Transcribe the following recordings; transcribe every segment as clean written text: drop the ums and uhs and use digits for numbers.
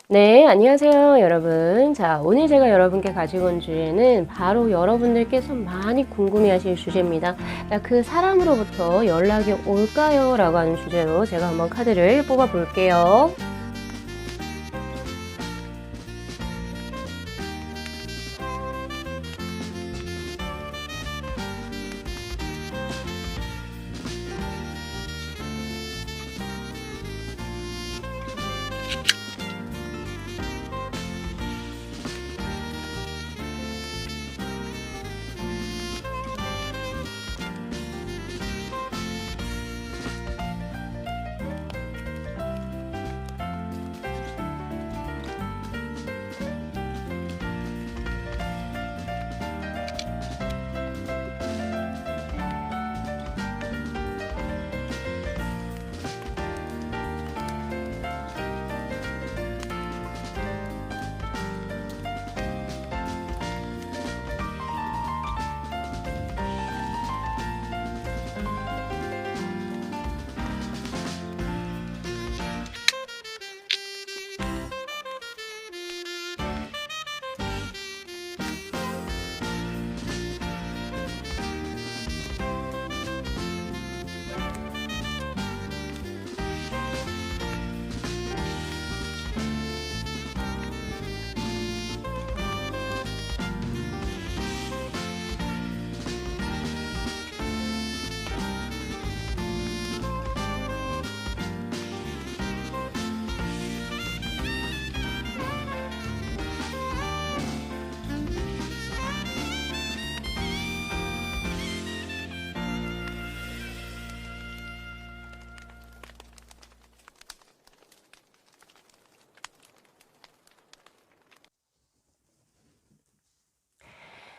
네, 안녕하세요, 여러분. 자, 오늘 제가 여러분께 가지고 온 주제는 바로 여러분들께서 많이 궁금해 하실 주제입니다. 자, 그 사람으로부터 연락이 올까요? 라고 하는 주제로 제가 한번 카드를 뽑아 볼게요.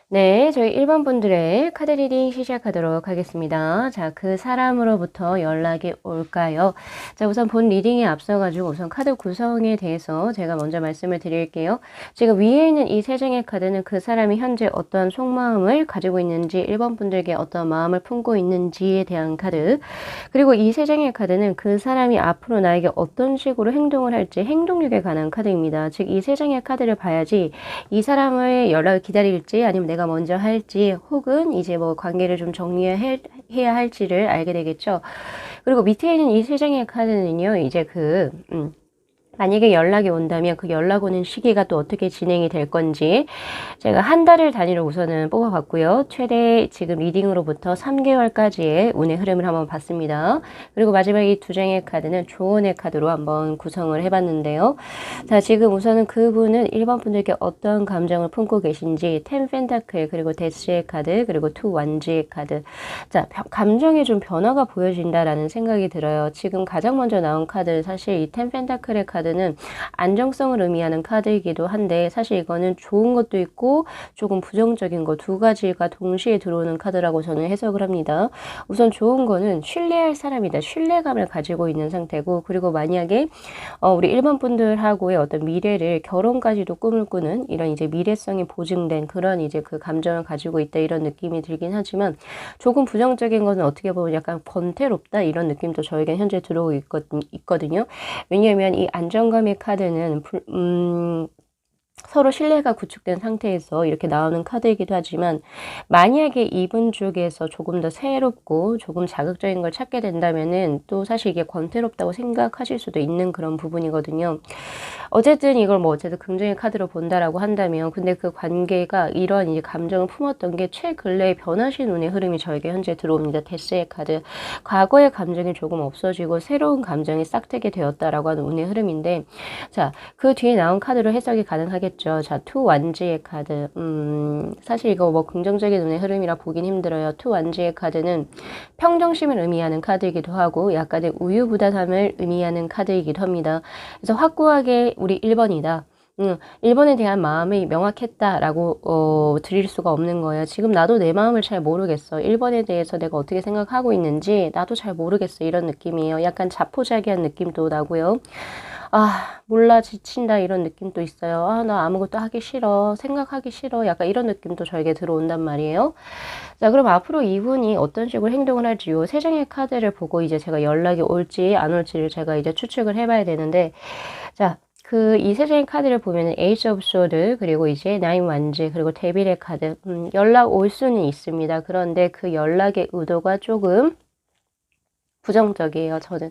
네, 저희 1번 분들의 카드 리딩 시작하도록 하겠습니다. 자, 그 사람으로부터 연락이 올까요? 자, 우선 본 리딩에 앞서가지고 우선 카드 구성에 대해서 제가 먼저 말씀을 드릴게요. 지금 위에 있는 이 세 장의 카드는 그 사람이 현재 어떠한 속마음을 가지고 있는지, 1번 분들께 어떠한 마음을 품고 있는지에 대한 카드, 그리고 이 세 장의 카드는 그 사람이 앞으로 나에게 어떤 식으로 행동을 할지, 행동력에 관한 카드입니다. 즉, 이 세 장의 카드를 봐야지 이 사람의 연락을 기다릴지 아니면 내가 먼저 할지 혹은 이제 뭐 관계를 좀 정리해야 할지를 알게 되겠죠. 그리고 밑에 있는 이 세 장의 카드는요, 이제 만약에 연락이 온다면 그 연락 오는 시기가 또 어떻게 진행이 될 건지 제가 한 달을 단위로 우선은 뽑아봤고요. 최대 지금 리딩으로부터 3개월까지의 운의 흐름을 한번 봤습니다. 그리고 마지막 이 두 장의 카드는 조언의 카드로 한번 구성을 해봤는데요. 자, 지금 우선은 그분은 1번 분들께 어떤 감정을 품고 계신지, 10 펜타클 그리고 데스의 카드 그리고 2 완지의 카드. 자, 감정에 좀 변화가 보여진다라는 생각이 들어요. 지금 가장 먼저 나온 카드, 사실 이 10 펜타클의 카드는 안정성을 의미하는 카드이기도 한데 사실 이거는 좋은 것도 있고 조금 부정적인 거 두 가지가 동시에 들어오는 카드라고 저는 해석을 합니다. 우선 좋은 거는 신뢰할 사람이다. 신뢰감을 가지고 있는 상태고, 그리고 만약에 우리 1번 분들하고의 어떤 미래를, 결혼까지도 꿈을 꾸는 이런 이제 미래성이 보증된 그런 이제 그 감정을 가지고 있다, 이런 느낌이 들긴 하지만 조금 부정적인 거는 어떻게 보면 약간 번태롭다, 이런 느낌도 저에겐 현재 들어오고 있거든요. 왜냐하면 이 안정감의 카드는 서로 신뢰가 구축된 상태에서 이렇게 나오는 카드이기도 하지만, 만약에 이분 쪽에서 조금 더 새롭고 조금 자극적인 걸 찾게 된다면은 또 사실 이게 권태롭다고 생각하실 수도 있는 그런 부분이거든요. 어쨌든 이걸 뭐 어쨌든 긍정의 카드로 본다라고 한다면, 근데 그 관계가 이런 이제 감정을 품었던 게 최근래에 변하신 운의 흐름이 저에게 현재 들어옵니다. 데스의 카드. 과거의 감정이 조금 없어지고 새로운 감정이 싹트게 되었다라고 하는 운의 흐름인데, 자, 그 뒤에 나온 카드로 해석이 가능하겠죠. 자, 투 완지의 카드. 사실 이거 뭐 긍정적인 운의 흐름이라 보긴 힘들어요. 투 완지의 카드는 평정심을 의미하는 카드이기도 하고 약간의 우유부단함을 의미하는 카드이기도 합니다. 그래서 확고하게 우리 1번이다. 1번에 대한 마음이 명확했다라고 드릴 수가 없는 거예요. 지금 나도 내 마음을 잘 모르겠어. 1번에 대해서 내가 어떻게 생각하고 있는지 나도 잘 모르겠어. 이런 느낌이에요. 약간 자포자기한 느낌도 나고요. 아, 몰라, 지친다, 이런 느낌도 있어요. 아, 나 아무것도 하기 싫어. 생각하기 싫어. 약간 이런 느낌도 저에게 들어온단 말이에요. 자, 그럼 앞으로 이분이 어떤 식으로 행동을 할지 요 세 장의 카드를 보고 이제 제가 연락이 올지 안 올지를 제가 이제 추측을 해봐야 되는데, 자, 그 이 세 장의 카드를 보면은 에이스 오브 소드 그리고 이제 나인 완즈 그리고 데빌의 카드 연락 올 수는 있습니다. 그런데 그 연락의 의도가 조금 부정적이에요, 저는.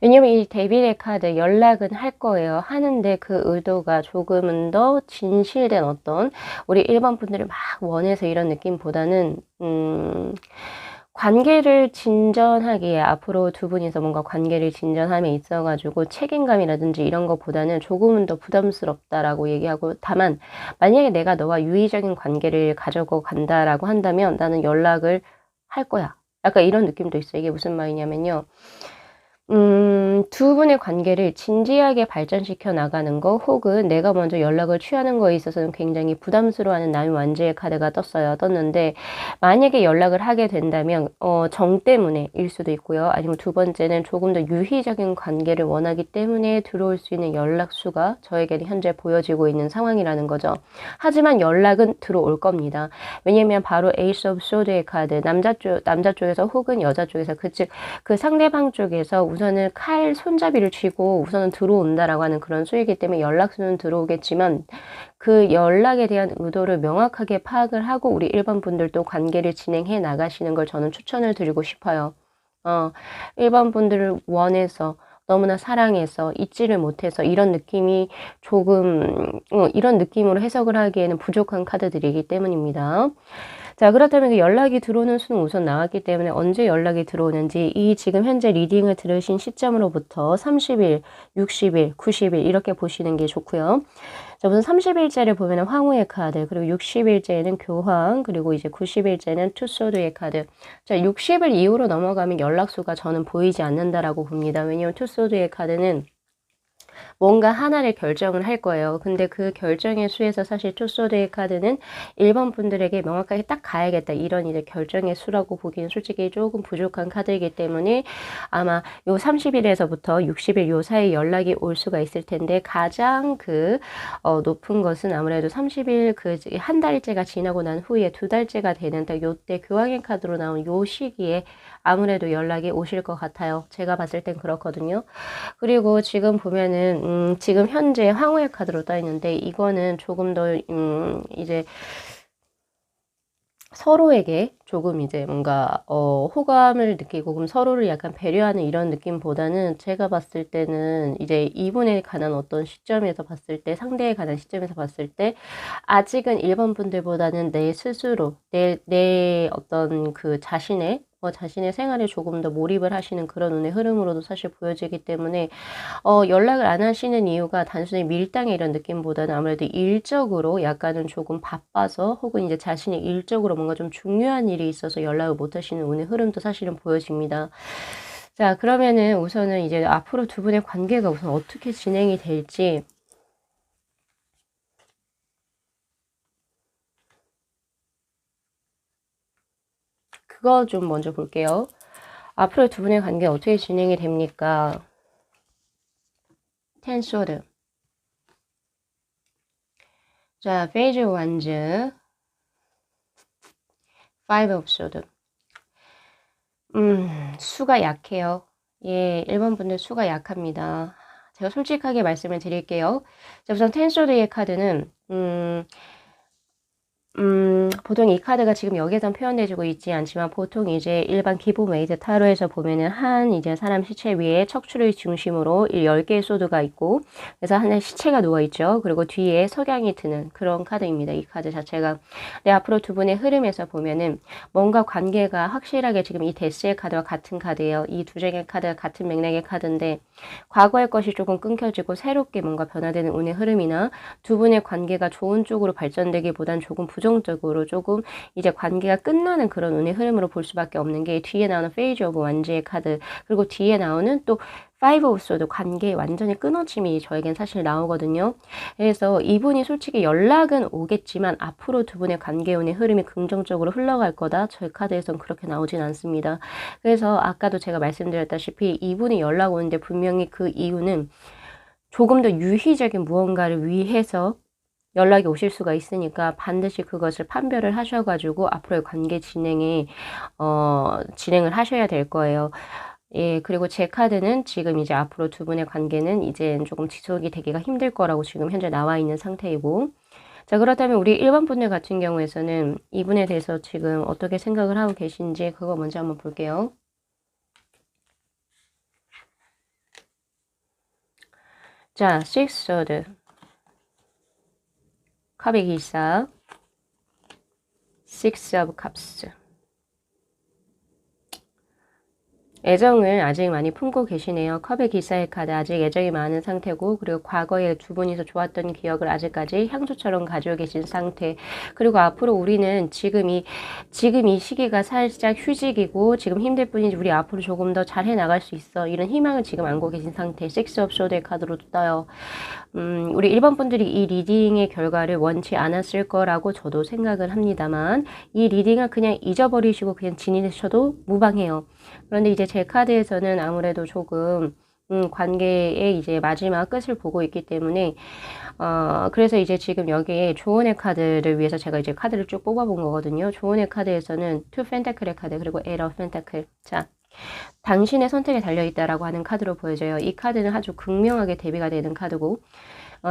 왜냐면 이 데빌의 카드 연락은 할 거예요. 하는데 그 의도가 조금은 더 진실된 어떤 우리 일반 분들이 막 원해서 이런 느낌보다는 관계를 진전하기에 앞으로 두 분이서 뭔가 관계를 진전함에 있어 가지고 책임감이라든지 이런 것보다는 조금은 더 부담스럽다라고 얘기하고, 다만 만약에 내가 너와 유의적인 관계를 가지고 간다라고 한다면 나는 연락을 할 거야. 약간 이런 느낌도 있어요. 이게 무슨 말이냐면요. 두 분의 관계를 진지하게 발전시켜 나가는 거, 혹은 내가 먼저 연락을 취하는 거에 있어서는 굉장히 부담스러워하는 나의 완즈의 카드가 떴는데, 만약에 연락을 하게 된다면 정 때문에일 수도 있고요. 아니면 두 번째는 조금 더 유희적인 관계를 원하기 때문에 들어올 수 있는 연락수가 저에게는 현재 보여지고 있는 상황이라는 거죠. 하지만 연락은 들어올 겁니다. 왜냐면 바로 에이스 오브 소드의 카드, 남자 쪽에서 혹은 여자 쪽에서, 그 상대방 쪽에서 우선은 칼 손잡이를 쥐고 우선은 들어온다라고 하는 그런 수이기 때문에 연락수는 들어오겠지만, 그 연락에 대한 의도를 명확하게 파악을 하고 우리 일반 분들도 관계를 진행해 나가시는 걸 저는 추천을 드리고 싶어요. 일반 분들을 원해서, 너무나 사랑해서, 잊지를 못해서 이런 느낌이 조금 이런 느낌으로 해석을 하기에는 부족한 카드들이기 때문입니다. 자, 그렇다면 그 연락이 들어오는 수는 우선 나왔기 때문에 언제 연락이 들어오는지, 이 지금 현재 리딩을 들으신 시점으로부터 30일, 60일, 90일 이렇게 보시는 게 좋고요. 자, 우선 30일째를 보면 황후의 카드, 그리고 60일째는 교황, 그리고 이제 90일째는 투소드의 카드. 자, 60일 이후로 넘어가면 연락수가 저는 보이지 않는다라고 봅니다. 왜냐하면 투소드의 카드는 뭔가 하나를 결정을 할 거예요. 근데 그 결정의 수에서 사실 투소드의 카드는 일반 분들에게 명확하게 딱 가야겠다, 이런 이제 결정의 수라고 보기는 솔직히 조금 부족한 카드이기 때문에 아마 요 30일에서부터 60일 요 사이 연락이 올 수가 있을 텐데, 가장 높은 것은 아무래도 30일 한 달째가 지나고 난 후에 두 달째가 되는 요때 교황의 카드로 나온 요 시기에 아무래도 연락이 오실 것 같아요. 제가 봤을 땐 그렇거든요. 그리고 지금 보면은 지금 현재 황후의 카드로 떠 있는데, 이거는 조금 더 이제 서로에게 조금 이제 뭔가 호감을 느끼고 그럼 서로를 약간 배려하는 이런 느낌보다는, 제가 봤을 때는 이제 이분에 관한 어떤 시점에서 봤을 때, 상대에 관한 시점에서 봤을 때 아직은 일반 분들보다는 내 스스로 내 어떤 그 자신의 생활에 조금 더 몰입을 하시는 그런 운의 흐름으로도 사실 보여지기 때문에, 연락을 안 하시는 이유가 단순히 밀당의 이런 느낌보다는 아무래도 일적으로 약간은 조금 바빠서, 혹은 이제 자신이 일적으로 뭔가 좀 중요한 일이 있어서 연락을 못 하시는 운의 흐름도 사실은 보여집니다. 자, 그러면은 우선은 이제 앞으로 두 분의 관계가 우선 어떻게 진행이 될지, 그거 좀 먼저 볼게요. 앞으로 두 분의 관계 어떻게 진행이 됩니까? 텐 소드. 자, 페이지 완즈. 파이브 오브 소드. 수가 약해요. 예, 1번 분들 수가 약합니다. 제가 솔직하게 말씀을 드릴게요. 자, 우선 텐 소드의 카드는 보통 이 카드가 지금 여기에선 표현되지고 있지 않지만, 보통 이제 일반 기본 웨이드 타로에서 보면은 한 이제 사람 시체 위에 척추를 중심으로 10개의 소드가 있고, 그래서 하나의 시체가 누워있죠. 그리고 뒤에 석양이 드는 그런 카드입니다, 이 카드 자체가. 근데 앞으로 두 분의 흐름에서 보면은 뭔가 관계가 확실하게, 지금 이 데스의 카드와 같은 카드예요. 이 두 장의 카드가 같은 맥락의 카드인데, 과거의 것이 조금 끊겨지고 새롭게 뭔가 변화되는 운의 흐름이나, 두 분의 관계가 좋은 쪽으로 발전되기보단 조금 부정적으로 조금 이제 관계가 끝나는 그런 운의 흐름으로 볼 수밖에 없는 게, 뒤에 나오는 페이지 오브 완즈의 카드, 그리고 뒤에 나오는 또 파이브 오브 소드, 관계의 완전히 끊어짐이 저에겐 사실 나오거든요. 그래서 이분이 솔직히 연락은 오겠지만 앞으로 두 분의 관계 운의 흐름이 긍정적으로 흘러갈 거다, 저희 카드에선 그렇게 나오진 않습니다. 그래서 아까도 제가 말씀드렸다시피 이분이 연락 오는데 분명히 그 이유는 조금 더 유희적인 무언가를 위해서 연락이 오실 수가 있으니까, 반드시 그것을 판별을 하셔가지고 앞으로의 관계 진행을 하셔야 될 거예요. 예, 그리고 제 카드는 지금 이제 앞으로 두 분의 관계는 이제 조금 지속이 되기가 힘들 거라고 지금 현재 나와 있는 상태이고. 자, 그렇다면 우리 1번 분들 같은 경우에서는 이분에 대해서 지금 어떻게 생각을 하고 계신지 그거 먼저 한번 볼게요. 자, Six Sword. 컵의 기사. Six of Cups. 애정을 아직 많이 품고 계시네요. 컵의 기사의 카드 아직 애정이 많은 상태고 그리고 과거에 두 분이서 좋았던 기억을 아직까지 향수처럼 가지고 계신 상태. 그리고 앞으로 우리는 지금 이 시기가 살짝 휴직이고 지금 힘들 뿐이지 우리 앞으로 조금 더 잘해 나갈 수 있어. 이런 희망을 지금 안고 계신 상태. 섹스 업 소드의 카드로 떠요. 우리 1번 분들이 이 리딩의 결과를 원치 않았을 거라고 저도 생각을 합니다만 이 리딩을 그냥 잊어버리시고 그냥 지내셔도 무방해요. 그런데 이제 제 카드에서는 아무래도 조금 관계의 이제 마지막 끝을 보고 있기 때문에 그래서 이제 지금 여기에 조언의 카드를 위해서 제가 이제 카드를 쭉 뽑아본 거거든요. 조언의 카드에서는 투 펜타클의 카드 그리고 에이트 오브 펜타클. 자, 당신의 선택에 달려있다라고 하는 카드로 보여져요. 이 카드는 아주 극명하게 대비가 되는 카드고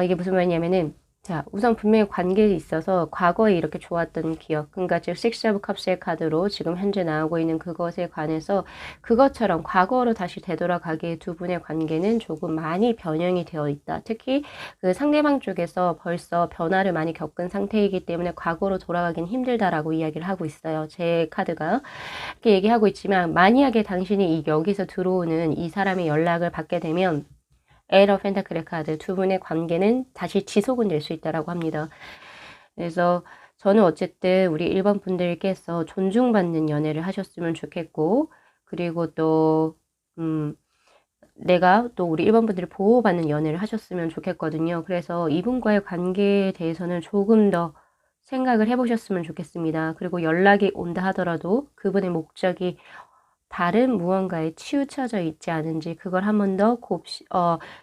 이게 무슨 말이냐면은 자, 우선 분명히 관계에 있어서 과거에 이렇게 좋았던 기억, 그러니까 즉 Six of Cups의 카드로 지금 현재 나오고 있는 그것에 관해서 그것처럼 과거로 다시 되돌아가기에 두 분의 관계는 조금 많이 변형이 되어 있다. 특히 그 상대방 쪽에서 벌써 변화를 많이 겪은 상태이기 때문에 과거로 돌아가긴 힘들다라고 이야기를 하고 있어요. 제 카드가 이렇게 얘기하고 있지만 만약에 당신이 여기서 들어오는 이 사람의 연락을 받게 되면 에이트 오브 펜타클의 카드 두 분의 관계는 다시 지속은 될 수 있다라고 합니다. 그래서 저는 어쨌든 우리 1번 분들께서 존중받는 연애를 하셨으면 좋겠고 그리고 또 내가 또 우리 1번 분들이 보호받는 연애를 하셨으면 좋겠거든요. 그래서 이분과의 관계에 대해서는 조금 더 생각을 해보셨으면 좋겠습니다. 그리고 연락이 온다 하더라도 그분의 목적이 다른 무언가에 치우쳐져 있지 않은지 그걸 한 번 더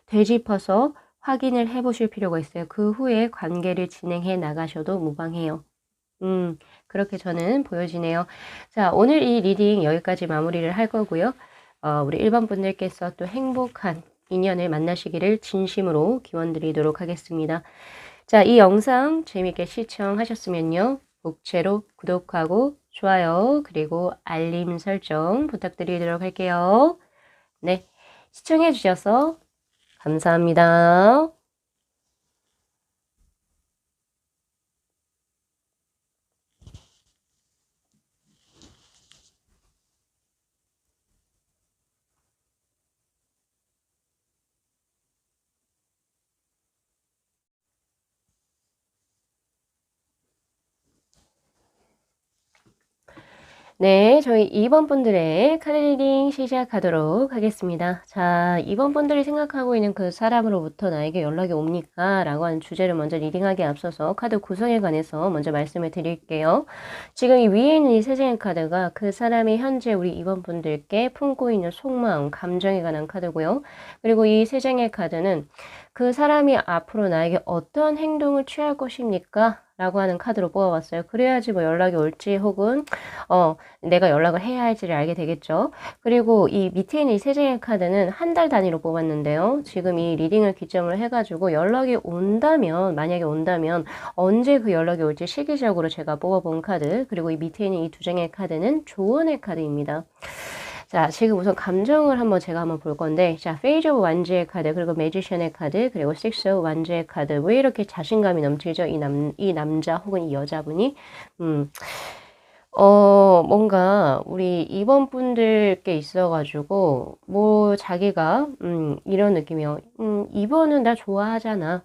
되짚어서 확인을 해 보실 필요가 있어요. 그 후에 관계를 진행해 나가셔도 무방해요. 그렇게 저는 보여지네요. 자, 오늘 이 리딩 여기까지 마무리를 할 거고요. 우리 1번 분들께서 또 행복한 인연을 만나시기를 진심으로 기원드리도록 하겠습니다. 자, 이 영상 재밌게 시청하셨으면요. 목채로 구독하고 좋아요 그리고 알림 설정 부탁드리도록 할게요. 네, 시청해 주셔서 감사합니다. 네, 저희 2번 분들의 카드 리딩 시작하도록 하겠습니다. 자, 2번 분들이 생각하고 있는 그 사람으로부터 나에게 연락이 옵니까? 라고 하는 주제를 먼저 리딩하기에 앞서서 카드 구성에 관해서 먼저 말씀을 드릴게요. 지금 이 위에 있는 이 세 장의 카드가 그 사람이 현재 우리 2번 분들께 품고 있는 속마음, 감정에 관한 카드고요. 그리고 이 세 장의 카드는 그 사람이 앞으로 나에게 어떤 행동을 취할 것입니까? 라고 하는 카드로 뽑아봤어요. 그래야지 뭐 연락이 올지 혹은 내가 연락을 해야 할지를 알게 되겠죠. 그리고 이 밑에 있는 이 세 장의 카드는 한 달 단위로 뽑았는데요. 지금 이 리딩을 기점으로 해가지고 연락이 온다면 만약에 온다면 언제 그 연락이 올지 시기적으로 제가 뽑아본 카드 그리고 이 밑에 있는 이 두 장의 카드는 조언의 카드입니다. 자, 지금 우선 감정을 제가 한번 볼 건데, 자, 페이지 오브 완즈의 카드, 그리고 매지션의 카드, 그리고 식스 오브 완즈의 카드. 왜 이렇게 자신감이 넘치죠? 이 남자 혹은 이 여자분이? 뭔가 우리 2번 분들께 있어가지고, 뭐, 자기가, 이런 느낌이요. 2번은 나 좋아하잖아.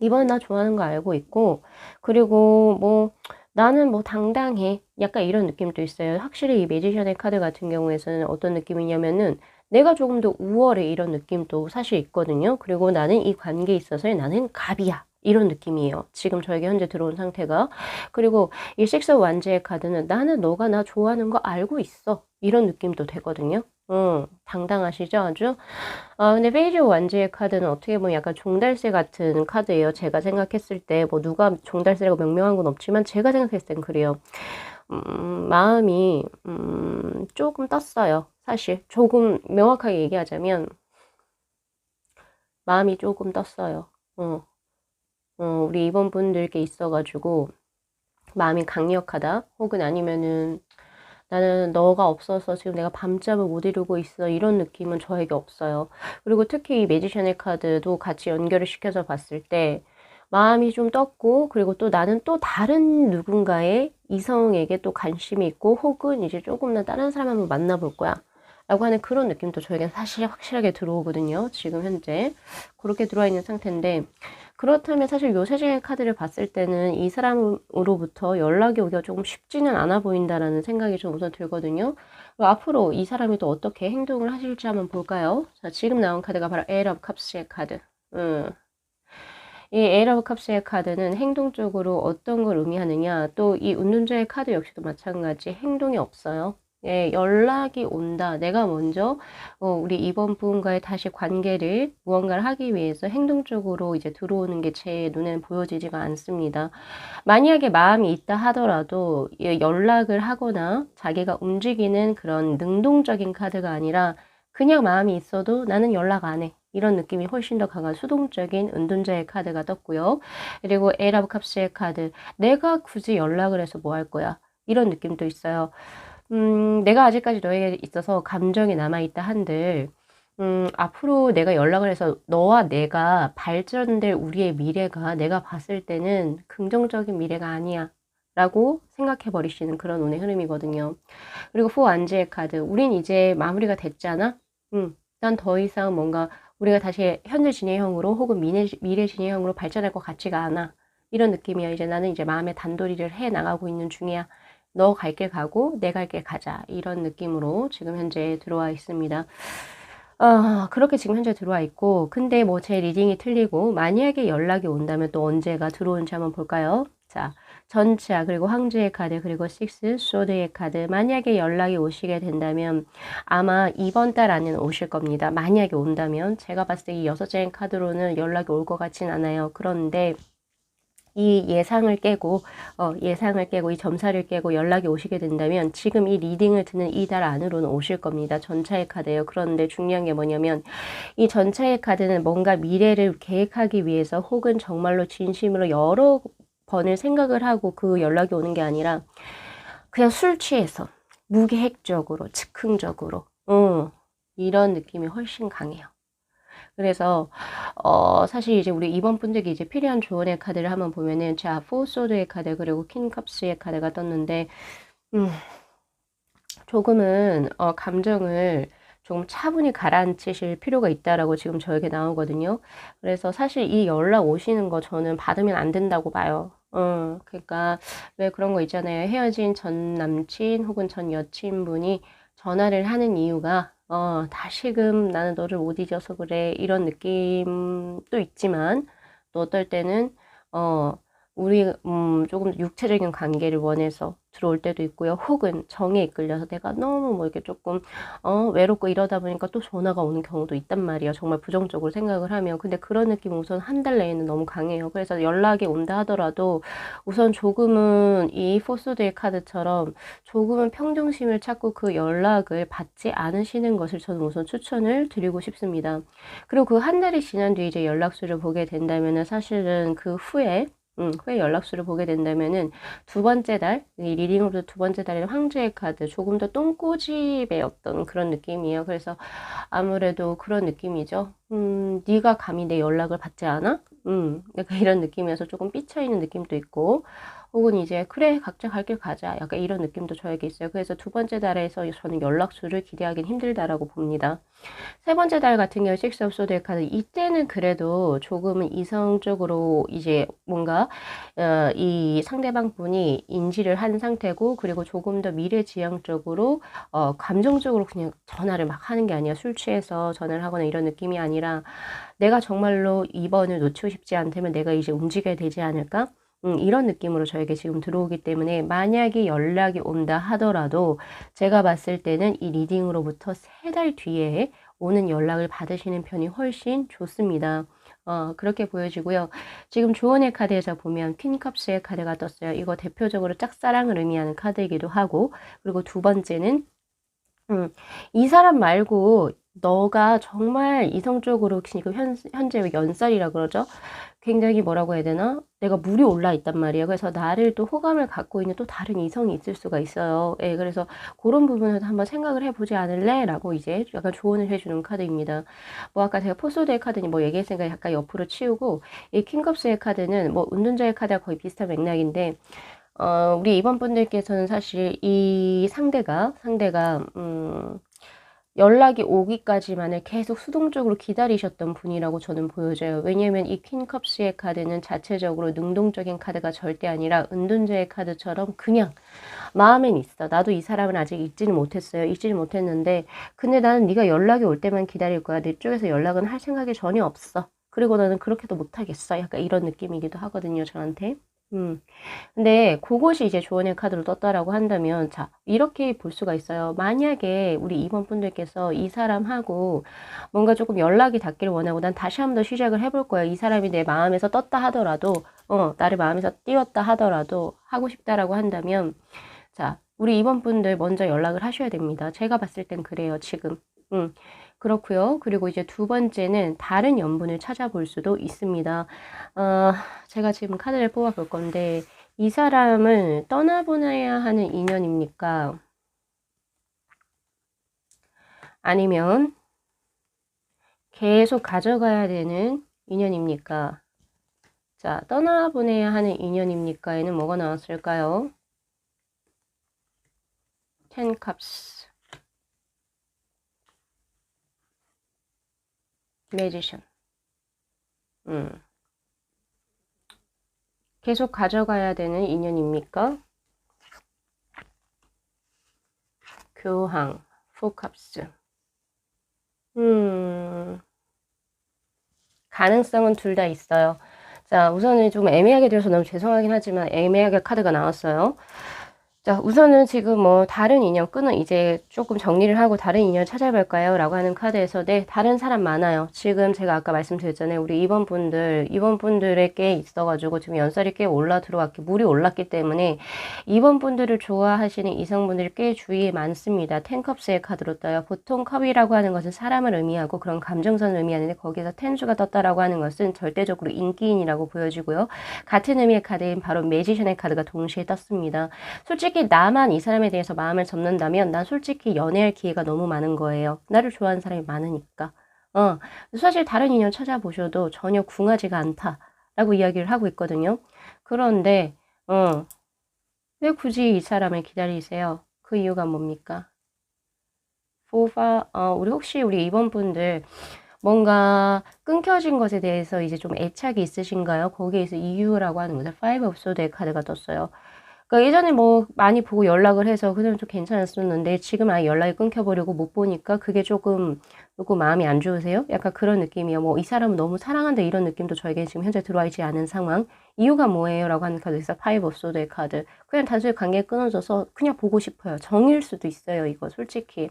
2번 나 좋아하는 거 알고 있고, 그리고 뭐, 나는 뭐 당당해. 약간 이런 느낌도 있어요. 확실히 이 매지션의 카드 같은 경우에서는 어떤 느낌이냐면은 내가 조금 더 우월해 이런 느낌도 사실 있거든요. 그리고 나는 이 관계에 있어서 나는 갑이야. 이런 느낌이에요. 지금 저에게 현재 들어온 상태가. 그리고 이 식스 완즈의 카드는 나는 너가 나 좋아하는 거 알고 있어. 이런 느낌도 되거든요. 당당하시죠? 아주? 근데 페이지 완즈의 카드는 어떻게 보면 약간 종달새 같은 카드예요. 제가 생각했을 때, 뭐 누가 종달새라고 명명한 건 없지만, 제가 생각했을 땐 그래요. 마음이 조금 떴어요. 사실 조금 명확하게 얘기하자면 마음이 조금 떴어요. 우리 이번 분들께 있어가지고 마음이 강력하다 혹은 아니면은 나는 너가 없어서 지금 내가 밤잠을 못 이루고 있어 이런 느낌은 저에게 없어요. 그리고 특히 이 매지션의 카드도 같이 연결을 시켜서 봤을 때 마음이 좀 떴고 그리고 또 나는 또 다른 누군가의 이성에게 또 관심이 있고 혹은 이제 조금 더 다른 사람 한번 만나볼 거야 라고 하는 그런 느낌도 저에겐 사실 확실하게 들어오거든요. 지금 현재 그렇게 들어와 있는 상태인데 그렇다면 사실 요 세 장의 카드를 봤을 때는 이 사람으로부터 연락이 오기가 조금 쉽지는 않아 보인다라는 생각이 좀 우선 들거든요. 앞으로 이 사람이 또 어떻게 행동을 하실지 한번 볼까요? 자, 지금 나온 카드가 바로 에일 오브 컵스의 카드. 이 에일 오브 컵스의 카드는 행동적으로 어떤 걸 의미하느냐, 또 이 운둔자의 카드 역시도 마찬가지 행동이 없어요. 예, 연락이 온다. 내가 먼저 우리 이번 분과의 다시 관계를 무언가를 하기 위해서 행동적으로 이제 들어오는 게 제 눈에는 보여지지가 않습니다. 만약에 마음이 있다 하더라도 연락을 하거나 자기가 움직이는 그런 능동적인 카드가 아니라 그냥 마음이 있어도 나는 연락 안 해. 이런 느낌이 훨씬 더 강한 수동적인 은둔자의 카드가 떴고요. 그리고 에일 오브 컵스의 카드. 내가 굳이 연락을 해서 뭐 할 거야? 이런 느낌도 있어요. 내가 아직까지 너에게 있어서 감정이 남아있다 한들, 앞으로 내가 연락을 해서 너와 내가 발전될 우리의 미래가 내가 봤을 때는 긍정적인 미래가 아니야. 라고 생각해 버리시는 그런 운의 흐름이거든요. 그리고 포 안지의 카드. 우린 이제 마무리가 됐잖아? 난 더 이상 뭔가 우리가 다시 현재 진행형으로 혹은 미래 진행형으로 발전할 것 같지가 않아. 이런 느낌이야. 이제 나는 이제 마음의 단도리를 해 나가고 있는 중이야. 너 갈 길 가고 내 갈 길 가자. 이런 느낌으로 지금 현재 들어와 있습니다. 그렇게 지금 현재 들어와 있고, 근데 뭐 제 리딩이 틀리고, 만약에 연락이 온다면 또 언제가 들어오는지 한번 볼까요? 자, 전차, 그리고 황제의 카드, 그리고 식스, 소드의 카드. 만약에 연락이 오시게 된다면 아마 이번 달 안에는 오실 겁니다. 만약에 온다면. 제가 봤을 때 이 6장의 카드로는 연락이 올 것 같진 않아요. 그런데 이 예상을 깨고 이 점사를 깨고 연락이 오시게 된다면 지금 이 리딩을 듣는 이 달 안으로는 오실 겁니다. 전차의 카드예요. 그런데 중요한 게 뭐냐면 이 전차의 카드는 뭔가 미래를 계획하기 위해서 혹은 정말로 진심으로 여러 번을 생각을 하고 그 연락이 오는 게 아니라 그냥 술 취해서 무계획적으로 즉흥적으로 이런 느낌이 훨씬 강해요. 그래서 사실 이제 우리 이번 분들께 이제 필요한 조언의 카드를 한번 보면은 자, 포소드의 카드 그리고 킹컵스의 카드가 떴는데 조금은 감정을 좀 차분히 가라앉히실 필요가 있다라고 지금 저에게 나오거든요. 그래서 사실 이 연락 오시는 거 저는 받으면 안 된다고 봐요. 그러니까 왜 그런 거 있잖아요. 헤어진 전 남친 혹은 전 여친분이 전화를 하는 이유가 다시금 나는 너를 못 잊어서 그래. 이런 느낌도 있지만 또 어떨 때는 우리 조금 육체적인 관계를 원해서 들어올 때도 있고요. 혹은 정에 이끌려서 내가 너무 뭐 이렇게 조금 외롭고 이러다 보니까 또 전화가 오는 경우도 있단 말이에요. 정말 부정적으로 생각을 하면. 근데 그런 느낌은 우선 한 달 내에는 너무 강해요. 그래서 연락이 온다 하더라도 우선 조금은 이 포스드의 카드처럼 조금은 평정심을 찾고 그 연락을 받지 않으시는 것을 저는 우선 추천을 드리고 싶습니다. 그리고 그 한 달이 지난 뒤에 이제 연락수를 보게 된다면은 사실은 그 후에 후에 연락수를 보게 된다면은 두 번째 달, 이 리딩으로도 두 번째 달에는 황제의 카드, 조금 더 똥꼬집의 어떤 그런 느낌이에요. 그래서 아무래도 그런 느낌이죠. 네가 감히 내 연락을 받지 않아? 약간 이런 느낌이어서 조금 삐쳐있는 느낌도 있고, 혹은 이제 그래 각자 갈 길 가자. 약간 이런 느낌도 저에게 있어요. 그래서 두 번째 달에서 저는 연락수를 기대하기는 힘들다라고 봅니다. 세 번째 달 같은 경우 식스 오브 소드의 카드 이때는 그래도 조금은 이성적으로 이제 뭔가 이 상대방 분이 인지를 한 상태고 그리고 조금 더 미래지향적으로 감정적으로 그냥 전화를 막 하는 게 아니라 술 취해서 전화를 하거나 이런 느낌이 아니라 내가 정말로 이번을 놓치고 싶지 않다면 내가 이제 움직여야 되지 않을까? 이런 느낌으로 저에게 지금 들어오기 때문에 만약에 연락이 온다 하더라도 제가 봤을 때는 이 리딩으로부터 3달 뒤에 오는 연락을 받으시는 편이 훨씬 좋습니다. 그렇게 보여지고요. 지금 조언의 카드에서 보면 퀸컵스의 카드가 떴어요. 이거 대표적으로 짝사랑을 의미하는 카드이기도 하고, 그리고 두 번째는 이 사람 말고 너가 정말 이성적으로 지금 현재 연살이라 그러죠? 굉장히 뭐라고 해야 되나? 내가 물이 올라 있단 말이에요. 그래서 나를 또 호감을 갖고 있는 또 다른 이성이 있을 수가 있어요. 예, 그래서 그런 부분에서 한번 생각을 해보지 않을래? 라고 이제 약간 조언을 해주는 카드입니다. 뭐 아까 제가 포소드의 카드니 뭐 얘기했으니까 약간 옆으로 치우고, 이 킹컵스의 카드는 뭐 운둔자의 카드와 거의 비슷한 맥락인데, 우리 이번 분들께서는 사실 이 상대가, 연락이 오기까지만을 계속 수동적으로 기다리셨던 분이라고 저는 보여져요. 왜냐면 이 퀸컵스의 카드는 자체적으로 능동적인 카드가 절대 아니라 은둔자의 카드처럼 그냥 마음엔 있어. 나도 이 사람을 아직 잊지는 못했어요. 잊지는 못했는데 근데 나는 네가 연락이 올 때만 기다릴 거야. 내 쪽에서 연락은 할 생각이 전혀 없어. 그리고 나는 그렇게도 못하겠어. 약간 이런 느낌이기도 하거든요. 저한테. 근데 그것이 이제 조언의 카드로 떴다라고 한다면 자 이렇게 볼 수가 있어요. 만약에 우리 이번 분들께서 이 사람하고 뭔가 조금 연락이 닿기를 원하고 난 다시 한 번 더 시작을 해볼 거야. 이 사람이 내 마음에서 떴다 하더라도 나를 마음에서 띄웠다 하더라도 하고 싶다라고 한다면 자 우리 이번 분들 먼저 연락을 하셔야 됩니다. 제가 봤을 땐 그래요. 지금. 그렇고요. 그리고 이제 두 번째는 다른 연분을 찾아볼 수도 있습니다. 제가 지금 카드를 뽑아볼 건데 이 사람을 떠나보내야 하는 인연입니까? 아니면 계속 가져가야 되는 인연입니까? 자, 떠나보내야 하는 인연입니까?에는 뭐가 나왔을까요? Ten Cups, Magician. 계속 가져가야 되는 인연입니까? 교황, Four Cups. 가능성은 둘 다 있어요. 자, 우선은 좀 애매하게 되어서 너무 죄송하긴 하지만 애매하게 카드가 나왔어요. 자, 우선은 지금 뭐 다른 인연 끈은 이제 조금 정리를 하고 다른 인연 찾아볼까요? 라고 하는 카드에서 네, 다른 사람 많아요. 지금 제가 아까 말씀드렸잖아요. 우리 이번 분들에게 있어가지고 지금 연살이 꽤 물이 올랐기 때문에 이번 분들을 좋아하시는 이성분들이 꽤 주위에 많습니다. 텐컵스의 카드로 떠요. 보통 컵이라고 하는 것은 사람을 의미하고 그런 감정선을 의미하는데 거기서 텐수가 떴다라고 하는 것은 절대적으로 인기인이라고 보여지고요. 같은 의미의 카드인 바로 매지션의 카드가 동시에 떴습니다. 솔직히 나만 이 사람에 대해서 마음을 접는다면 난 솔직히 연애할 기회가 너무 많은 거예요. 나를 좋아하는 사람이 많으니까. 사실 다른 인연 찾아보셔도 전혀 궁하지가 않다라고 이야기를 하고 있거든요. 그런데 왜 굳이 이 사람을 기다리세요? 그 이유가 뭡니까? 우리 혹시 우리 이번 분들 뭔가 끊겨진 것에 대해서 이제 좀 애착이 있으신가요? 거기에서 이유라고 하는 거죠. Five of Swords의 카드가 떴어요. 그러니까 예전에 뭐 많이 보고 연락을 해서 그냥 좀 괜찮았었는데 지금 아예 연락이 끊겨버리고 못 보니까 그게 조금 마음이 안 좋으세요? 약간 그런 느낌이에요. 뭐 이 사람은 너무 사랑한다 이런 느낌도 저에게 지금 현재 들어와 있지 않은 상황. 이유가 뭐예요? 라고 하는 카드에서 파이브 오브 소드의 카드. 그냥 단순히 관계가 끊어져서 그냥 보고 싶어요. 정일 수도 있어요. 이거 솔직히.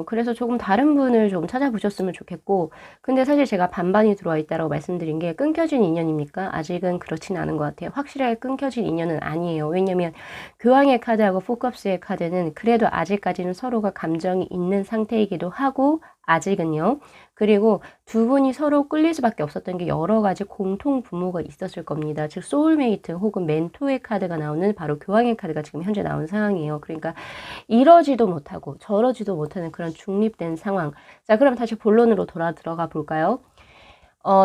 그래서 조금 다른 분을 좀 찾아보셨으면 좋겠고, 근데 사실 제가 반반이 들어와 있다라고 말씀드린 게 끊겨진 인연입니까? 아직은 그렇진 않은 것 같아요. 확실하게 끊겨진 인연은 아니에요. 왜냐면 교황의 카드하고 포컵스의 카드는 그래도 아직까지는 서로가 감정이 있는 상태이기도 하고, 아직은요. 그리고 두 분이 서로 끌릴 수밖에 없었던 게 여러 가지 공통 분모가 있었을 겁니다. 즉 소울메이트 혹은 멘토의 카드가 나오는 바로 교황의 카드가 지금 현재 나온 상황이에요. 그러니까 이러지도 못하고 저러지도 못하는 그런 중립된 상황. 자, 그럼 다시 본론으로 들어가 볼까요?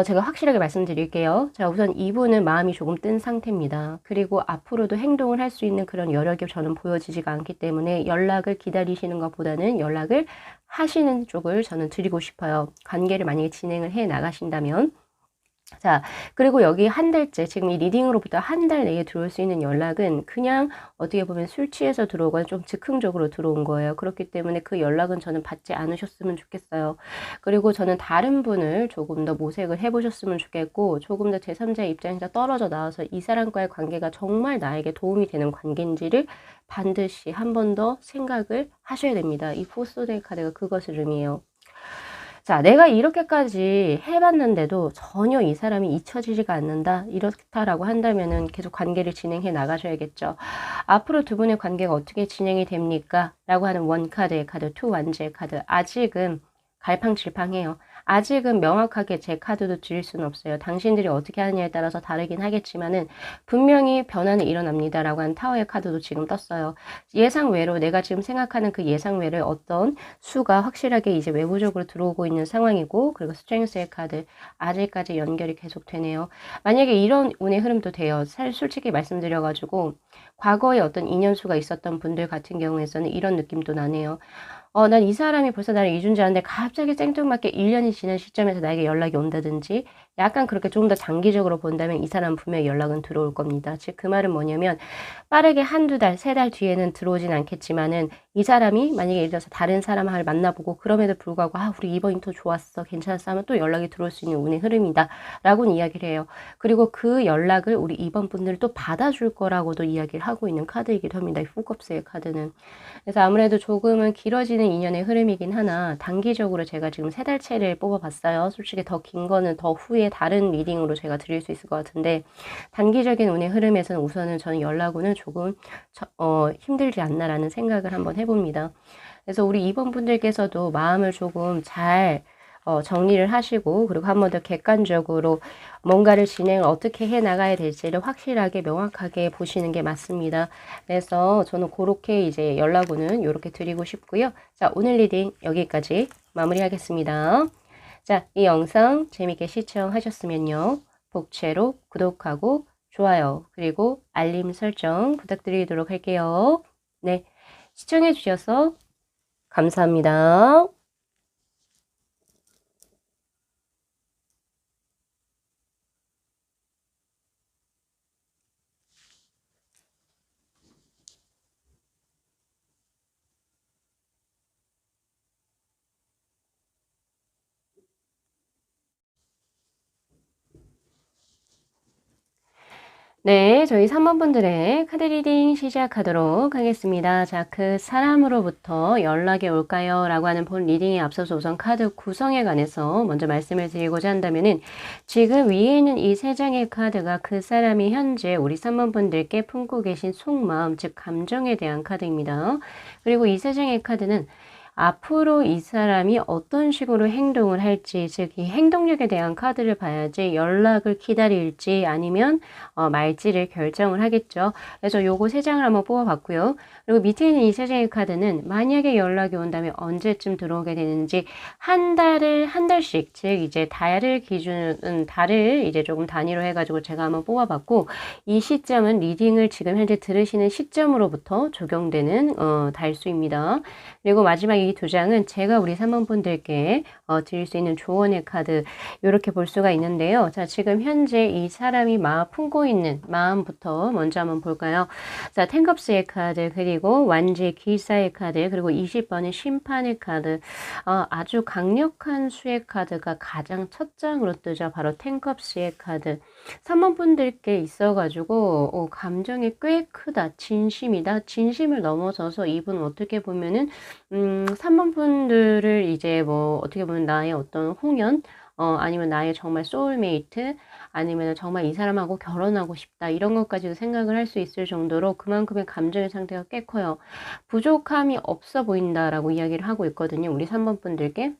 제가 확실하게 말씀드릴게요. 자, 우선 이분은 마음이 조금 뜬 상태입니다. 그리고 앞으로도 행동을 할 수 있는 그런 여력이 저는 보여지지가 않기 때문에 연락을 기다리시는 것보다는 연락을 하시는 쪽을 저는 드리고 싶어요. 관계를 만약에 진행을 해 나가신다면. 자, 그리고 여기 한 달째, 지금 이 리딩으로부터 한 달 내에 들어올 수 있는 연락은 그냥 어떻게 보면 술 취해서 들어오거나 좀 즉흥적으로 들어온 거예요. 그렇기 때문에 그 연락은 저는 받지 않으셨으면 좋겠어요. 그리고 저는 다른 분을 조금 더 모색을 해보셨으면 좋겠고, 조금 더 제3자의 입장에서 떨어져 나와서 이 사람과의 관계가 정말 나에게 도움이 되는 관계인지를 반드시 한 번 더 생각을 하셔야 됩니다. 이 포스데이 카드가 그것을 의미해요. 자, 내가 이렇게까지 해봤는데도 전혀 이 사람이 잊혀지지가 않는다. 이렇다라고 한다면은 계속 관계를 진행해 나가셔야겠죠. 앞으로 두 분의 관계가 어떻게 진행이 됩니까? 라고 하는 원 카드의 카드, 투 완즈의 카드. 아직은 갈팡질팡해요. 아직은 명확하게 제 카드도 드릴 수는 없어요. 당신들이 어떻게 하느냐에 따라서 다르긴 하겠지만은 분명히 변화는 일어납니다라고 하는 타워의 카드도 지금 떴어요. 예상외로 내가 지금 생각하는 그 예상외를 어떤 수가 확실하게 이제 외부적으로 들어오고 있는 상황이고, 그리고 스트렝스의 카드 아직까지 연결이 계속 되네요. 만약에 이런 운의 흐름도 돼요. 솔직히 말씀드려가지고 과거에 어떤 인연수가 있었던 분들 같은 경우에서는 이런 느낌도 나네요. 난 이 사람이 벌써 나를 잊은 줄 알았는데 갑자기 생뚱맞게 1년이 지난 시점에서 나에게 연락이 온다든지, 약간 그렇게 조금 더 장기적으로 본다면 이 사람은 분명히 연락은 들어올 겁니다. 즉 그 말은 뭐냐면 빠르게 한두 달, 세 달 뒤에는 들어오진 않겠지만은 이 사람이 만약에 예를 들어서 다른 사람을 만나보고 그럼에도 불구하고 우리 이번 인터 좋았어, 괜찮았어 하면 또 연락이 들어올 수 있는 운의 흐름이다 라고는 이야기를 해요. 그리고 그 연락을 우리 이번 분들은 또 받아줄 거라고도 이야기를 하고 있는 카드이기도 합니다. 이 포컵스의 카드는. 그래서 아무래도 조금은 길어지는 인연의 흐름이긴 하나 단기적으로 제가 지금 세 달치를 뽑아봤어요. 솔직히 더 긴 거는 더 후에 다른 리딩으로 제가 드릴 수 있을 것 같은데, 단기적인 운의 흐름에서는 우선은 저는 연락운은 조금 힘들지 않나라는 생각을 한번 해봅니다. 그래서 우리 2번 분들께서도 마음을 조금 잘 정리를 하시고, 그리고 한 번 더 객관적으로 뭔가를 진행을 어떻게 해 나가야 될지를 확실하게 명확하게 보시는 게 맞습니다. 그래서 저는 그렇게 이제 연락오는 이렇게 드리고 싶고요. 자, 오늘 리딩 여기까지 마무리하겠습니다. 자, 이 영상 재밌게 시청하셨으면요, 복채로 구독하고 좋아요, 그리고 알림 설정 부탁드리도록 할게요. 네, 시청해 주셔서 감사합니다. 네, 저희 3번 분들의 카드 리딩 시작하도록 하겠습니다. 자, 그 사람으로부터 연락이 올까요? 라고 하는 본 리딩에 앞서서 우선 카드 구성에 관해서 먼저 말씀을 드리고자 한다면은, 지금 위에 있는 이 세 장의 카드가 그 사람이 현재 우리 3번 분들께 품고 계신 속마음, 즉 감정에 대한 카드입니다. 그리고 이 세 장의 카드는 앞으로 이 사람이 어떤 식으로 행동을 할지, 즉 이 행동력에 대한 카드를 봐야지 연락을 기다릴지 아니면 말지를 결정을 하겠죠. 그래서 요거 세 장을 한번 뽑아봤고요. 그리고 밑에 있는 이 세 장의 카드는 만약에 연락이 온다면 언제쯤 들어오게 되는지, 한 달씩, 즉 이제 달을 이제 조금 단위로 해가지고 제가 한번 뽑아봤고, 이 시점은 리딩을 지금 현재 들으시는 시점으로부터 적용되는 달수입니다. 그리고 마지막 이 두 장은 제가 우리 3번 분들께 드릴 수 있는 조언의 카드, 이렇게 볼 수가 있는데요. 자, 지금 현재 이 사람이 품고 있는 마음부터 먼저 한번 볼까요? 자, 텐컵스의 카드, 그리고 완지 기사의 카드, 그리고 20번의 심판의 카드. 아주 강력한 수의 카드가 가장 첫 장으로 뜨죠. 바로 텐컵스의 카드. 3번 분들께 있어가지고 감정이 꽤 크다, 진심이다. 진심을 넘어서서 이분은 어떻게 보면은 3번 분들을 이제 뭐 어떻게 보면 나의 어떤 홍연, 아니면 나의 정말 소울메이트, 아니면 정말 이 사람하고 결혼하고 싶다, 이런 것까지도 생각을 할 수 있을 정도로 그만큼의 감정의 상태가 꽤 커요. 부족함이 없어 보인다라고 이야기를 하고 있거든요, 우리 3번 분들께.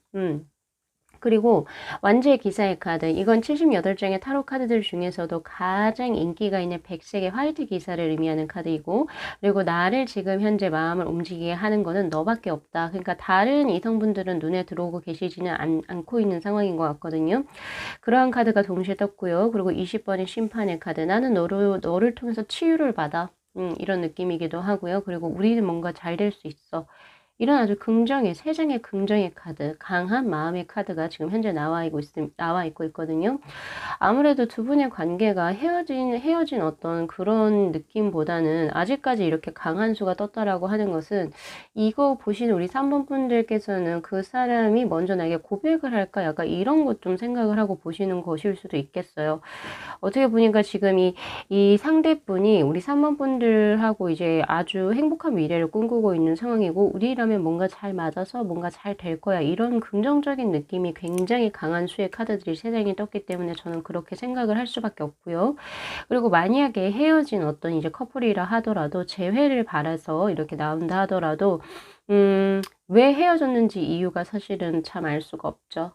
그리고 완지의 기사의 카드, 이건 78장의 타로 카드들 중에서도 가장 인기가 있는 백색의 화이트 기사를 의미하는 카드이고, 그리고 나를 지금 현재 마음을 움직이게 하는 거는 너밖에 없다. 그러니까 다른 이성분들은 눈에 들어오고 계시지는 않고 있는 상황인 것 같거든요. 그러한 카드가 동시에 떴고요. 그리고 20번의 심판의 카드, 나는 너를 통해서 치유를 받아, 이런 느낌이기도 하고요. 그리고 우리는 뭔가 잘 될 수 있어, 이런 아주 긍정의, 세 장의 긍정의 카드, 강한 마음의 카드가 지금 현재 나와 있고 있거든요. 아무래도 두 분의 관계가 헤어진 어떤 그런 느낌보다는 아직까지 이렇게 강한 수가 떴다라고 하는 것은, 이거 보시는 우리 3번 분들께서는 그 사람이 먼저 나에게 고백을 할까, 약간 이런 것 좀 생각을 하고 보시는 것일 수도 있겠어요. 어떻게 보니까 지금 이 상대분이 우리 3번 분들하고 이제 아주 행복한 미래를 꿈꾸고 있는 상황이고, 우리라면 하면 뭔가 잘 맞아서 뭔가 잘 될 거야. 이런 긍정적인 느낌이 굉장히 강한 수의 카드들이 세 장이 떴기 때문에 저는 그렇게 생각을 할 수밖에 없고요. 그리고 만약에 헤어진 어떤 이제 커플이라 하더라도 재회를 바라서 이렇게 나온다 하더라도 왜 헤어졌는지 이유가 사실은 참 알 수가 없죠.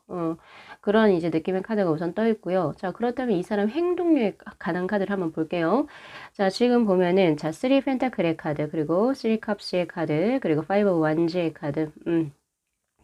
그런 이제 느낌의 카드가 우선 떠 있고요. 자, 그렇다면 이 사람 행동력에 관한 카드를 한번 볼게요. 자, 지금 보면은 자, 3 펜타클의 카드, 그리고 3 컵스의 카드, 그리고 5 완즈의 카드.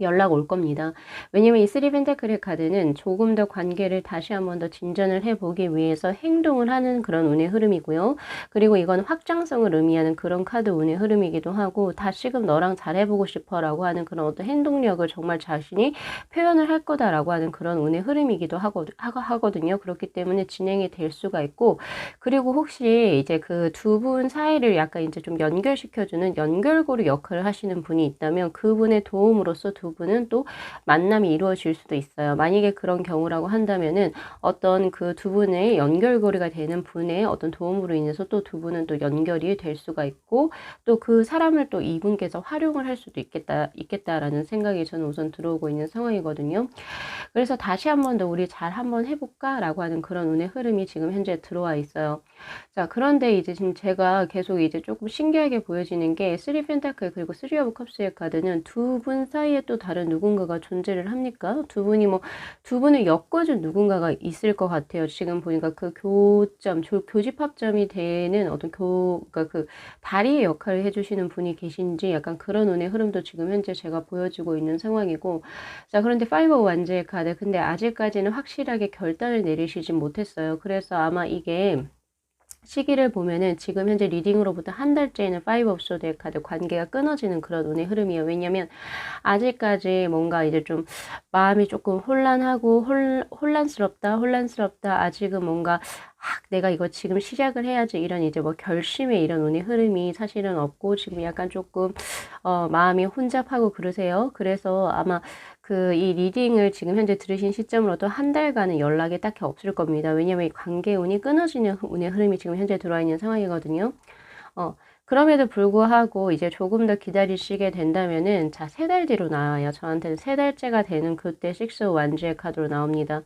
연락 올 겁니다. 왜냐면 이 3 펜타클의 카드는 조금 더 관계를 다시 한번 더 진전을 해보기 위해서 행동을 하는 그런 운의 흐름이고요. 그리고 이건 확장성을 의미하는 그런 카드 운의 흐름이기도 하고, 다시금 너랑 잘해보고 싶어 라고 하는 그런 어떤 행동력을 정말 자신이 표현을 할 거다라고 하는 그런 운의 흐름이기도 하거든요. 그렇기 때문에 진행이 될 수가 있고, 그리고 혹시 이제 그 두 분 사이를 약간 이제 좀 연결시켜주는 연결고리 역할을 하시는 분이 있다면 그분의 도움으로써 두 분은 또 만남이 이루어질 수도 있어요. 만약에 그런 경우라고 한다면은 어떤 그 두 분의 연결고리가 되는 분의 어떤 도움으로 인해서 또 두 분은 또 연결이 될 수가 있고, 또 그 사람을 또 이분께서 활용을 할 수도 있겠다라는 생각이 저는 우선 들어오고 있는 상황이거든요. 그래서 다시 한 번 더 우리 잘 한번 해볼까? 라고 하는 그런 운의 흐름이 지금 현재 들어와 있어요. 자, 그런데 이제 지금 제가 계속 이제 조금 신기하게 보여지는 게 3 펜타클 그리고 3 오브 컵스의 카드는 두 분 사이에 또 다른 누군가가 존재를 합니까? 두 분이 뭐 두 분을 엮어준 누군가가 있을 것 같아요. 지금 보니까 그 교점, 교집합점이 되는 어떤 그러니까 그 다리의 역할을 해주시는 분이 계신지 약간 그런 운의 흐름도 지금 현재 제가 보여지고 있는 상황이고, 자, 그런데 5 완즈의 카드, 근데 아직까지는 확실하게 결단을 내리시진 못했어요. 그래서 아마 이게 시기를 보면은 지금 현재 리딩으로부터 한 달째에는 5 오브 소드의 카드 관계가 끊어지는 그런 운의 흐름이에요. 왜냐면 아직까지 뭔가 이제 좀 마음이 조금 혼란하고 혼란스럽다. 아직은 뭔가 내가 이거 지금 시작을 해야지 이런 이제 뭐 결심의 이런 운의 흐름이 사실은 없고 지금 약간 조금 마음이 혼잡하고 그러세요. 그래서 아마 그 이 리딩을 지금 현재 들으신 시점으로도 한 달간은 연락이 딱히 없을 겁니다. 왜냐면 이 관계 운이 끊어지는 운의 흐름이 지금 현재 들어와 있는 상황이거든요. 그럼에도 불구하고 이제 조금 더 기다리시게 된다면은 자, 3달 뒤로 나와요. 저한테는 3달째가 되는 그때 6 완즈의 카드로 나옵니다.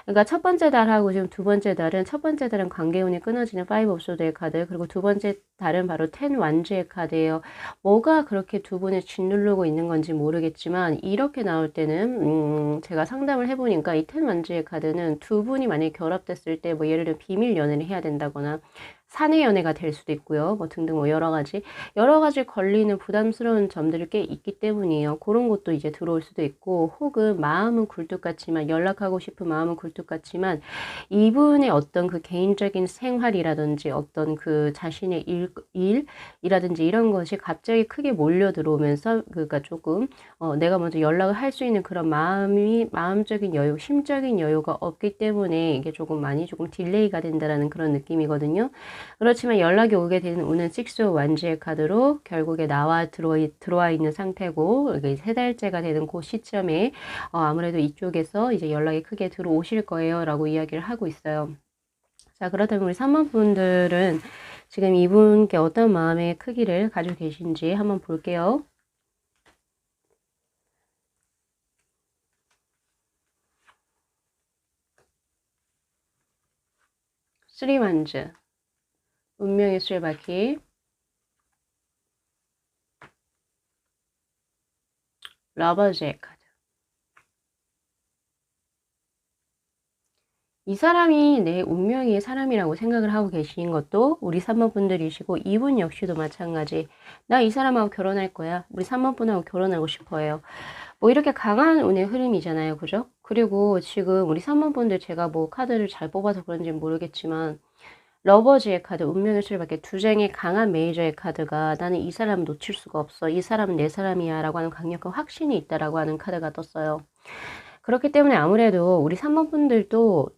그러니까 첫 번째 달하고 지금 두 번째 달은, 첫 번째 달은 관계운이 끊어지는 5 오브 소드의 카드, 그리고 두 번째 달은 바로 10 완즈의 카드예요. 뭐가 그렇게 두 분을 짓누르고 있는 건지 모르겠지만 이렇게 나올 때는 제가 상담을 해보니까 이 10 완즈의 카드는 두 분이 만약에 결합됐을 때 뭐 예를 들어 비밀 연애를 해야 된다거나 사내 연애가 될 수도 있고요. 뭐 등등 뭐 여러 가지 걸리는 부담스러운 점들이 꽤 있기 때문이에요. 그런 것도 이제 들어올 수도 있고, 혹은 마음은 굴뚝 같지만, 연락하고 싶은 마음은 굴뚝 같지만 이분의 어떤 그 개인적인 생활이라든지 어떤 그 자신의 일이라든지 이런 것이 갑자기 크게 몰려 들어오면서 그러니까 조금 내가 먼저 연락을 할 수 있는 그런 마음적인 여유, 심적인 여유가 없기 때문에 이게 조금 딜레이가 된다라는 그런 느낌이거든요. 그렇지만 연락이 오게 되는 운은 6 완즈의 카드로 결국에 들어와 있는 상태고, 이게 3달째가 되는 그 시점에 아무래도 이쪽에서 이제 연락이 크게 들어오실 거예요 라고 이야기를 하고 있어요. 자, 그렇다면 우리 3번 분들은 지금 이분께 어떤 마음의 크기를 가지고 계신지 한번 볼게요. 쓰리 완즈, 운명의 수레바퀴, 러버즈의 카드. 이 사람이 내 운명의 사람이라고 생각을 하고 계신 것도 우리 3번 분들이시고, 이분 역시도 마찬가지. 나 이 사람하고 결혼할 거야. 우리 3번 분하고 결혼하고 싶어요. 뭐 이렇게 강한 운의 흐름이잖아요. 그죠? 그리고 지금 우리 3번 분들 제가 뭐 카드를 잘 뽑아서 그런지 모르겠지만 러버즈의 카드, 운명의 수레바퀴 두 장의 강한 메이저의 카드가 나는 이 사람 놓칠 수가 없어. 이 사람은 내 사람이야 라고 하는 강력한 확신이 있다라고 하는 카드가 떴어요. 그렇기 때문에 아무래도 우리 3번 분들도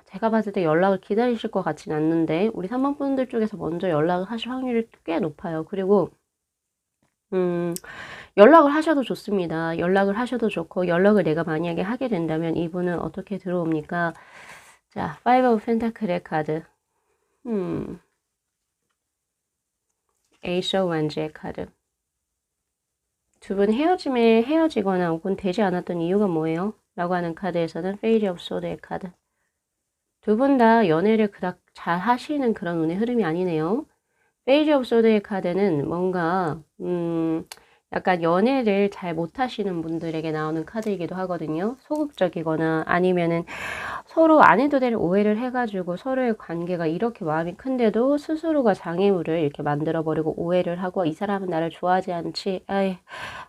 제가 봤을 때 연락을 기다리실 것 같진 않는데 우리 3번 분들 쪽에서 먼저 연락을 하실 확률이 꽤 높아요. 그리고 연락을 하셔도 좋습니다. 연락을 하셔도 좋고, 연락을 내가 만약에 하게 된다면 이분은 어떻게 들어옵니까? 자, 5 오브 펜타클의 카드, 에이스 오브 완즈의 카드, 두 분 헤어지거나 혹은 되지 않았던 이유가 뭐예요? 라고 하는 카드에서는 페이지 오브 소드의 카드. 두 분 다 연애를 그닥 잘 하시는 그런 운의 흐름이 아니네요. 페이지 오브 소드의 카드는 뭔가 약간 연애를 잘 못하시는 분들에게 나오는 카드이기도 하거든요. 소극적이거나 아니면은 서로 안 해도 될 오해를 해가지고 서로의 관계가 이렇게 마음이 큰데도 스스로가 장애물을 이렇게 만들어버리고 오해를 하고 이 사람은 나를 좋아하지 않지. 아이,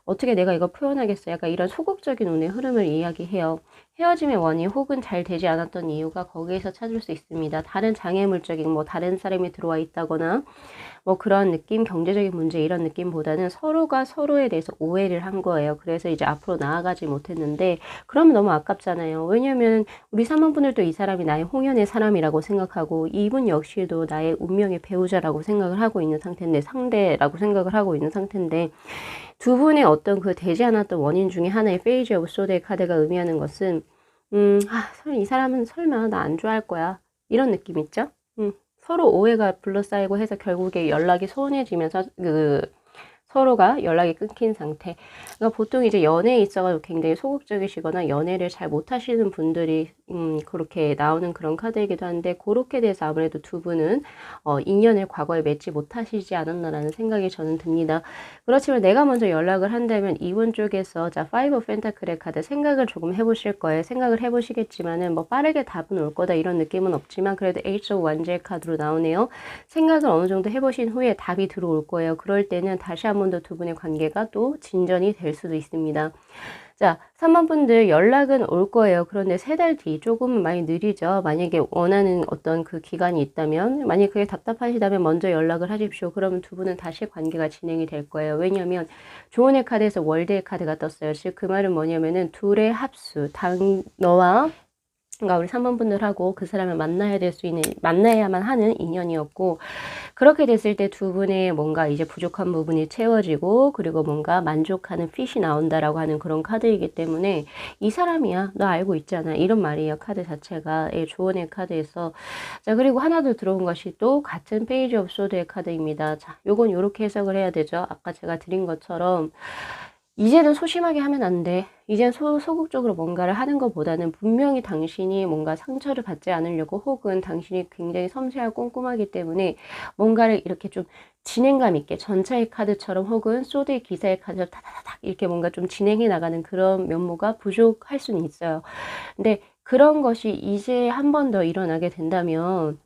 어떻게 내가 이거 표현하겠어. 약간 이런 소극적인 운의 흐름을 이야기해요. 헤어짐의 원인 혹은 잘 되지 않았던 이유가 거기에서 찾을 수 있습니다. 다른 장애물적인 뭐 다른 사람이 들어와 있다거나 뭐 그런 느낌, 경제적인 문제 이런 느낌보다는 서로가 서로에 대해서 오해를 한 거예요. 그래서 이제 앞으로 나아가지 못했는데 그러면 너무 아깝잖아요. 왜냐면 우리 사모분들도 이 사람이 나의 홍연의 사람이라고 생각하고 이분 역시도 나의 운명의 배우자라고 생각을 하고 있는 상태인데 상대라고 생각을 하고 있는 상태인데 두 분의 어떤 그 되지 않았던 원인 중에 하나의 페이지 오브 소드의 카드가 의미하는 것은 이 사람은 설마 나 안 좋아할 거야. 이런 느낌 있죠? 서로 오해가 둘러싸이고 해서 결국에 연락이 소원해지면서 서로가 연락이 끊긴 상태. 그러니까 보통 이제 연애에 있어서 굉장히 소극적이시거나 연애를 잘 못하시는 분들이 그렇게 나오는 그런 카드이기도 한데 그렇게 돼서 아무래도 두 분은 인연을 과거에 맺지 못하시지 않았나라는 생각이 저는 듭니다. 그렇지만 내가 먼저 연락을 한다면 이분 쪽에서 자 파이브 오브 펜타클의 카드 생각을 조금 해보실 거예요. 생각을 해보시겠지만은 뭐 빠르게 답은 올 거다 이런 느낌은 없지만 그래도 에이스 오브 완제의 카드로 나오네요. 생각을 어느 정도 해보신 후에 답이 들어올 거예요. 그럴 때는 다시 한 번 더 두 분의 관계가 또 진전이 될 수도 있습니다. 자, 3번 분들 연락은 올 거예요. 그런데 3달 뒤 조금 많이 느리죠. 만약에 원하는 어떤 그 기간이 있다면 만약에 그게 답답하시다면 먼저 연락을 하십시오. 그러면 두 분은 다시 관계가 진행이 될 거예요. 왜냐하면 조언의 카드에서 월드의 카드가 떴어요. 즉 그 말은 뭐냐면은 둘의 합수, 너와 그러니까 우리 3번 분들하고 그 사람을 만나야만 하는 인연이었고 그렇게 됐을 때 두 분의 뭔가 이제 부족한 부분이 채워지고 그리고 뭔가 만족하는 핏이 나온다라고 하는 그런 카드이기 때문에 이 사람이야 너 알고 있잖아 이런 말이에요. 카드 자체가 조언의 카드에서 자 그리고 하나 더 들어온 것이 또 같은 페이지 오브 소드의 카드입니다. 자 요건 요렇게 해석을 해야 되죠. 아까 제가 드린 것처럼 이제는 소심하게 하면 안 돼. 이젠 소극적으로 뭔가를 하는 것보다는 분명히 당신이 뭔가 상처를 받지 않으려고 혹은 당신이 굉장히 섬세하고 꼼꼼하기 때문에 뭔가를 이렇게 좀 진행감 있게 전차의 카드처럼 혹은 소드의 기사의 카드처럼 타다닥 이렇게 뭔가 좀 진행해 나가는 그런 면모가 부족할 수는 있어요. 근데 그런 것이 이제 한 번 더 일어나게 된다면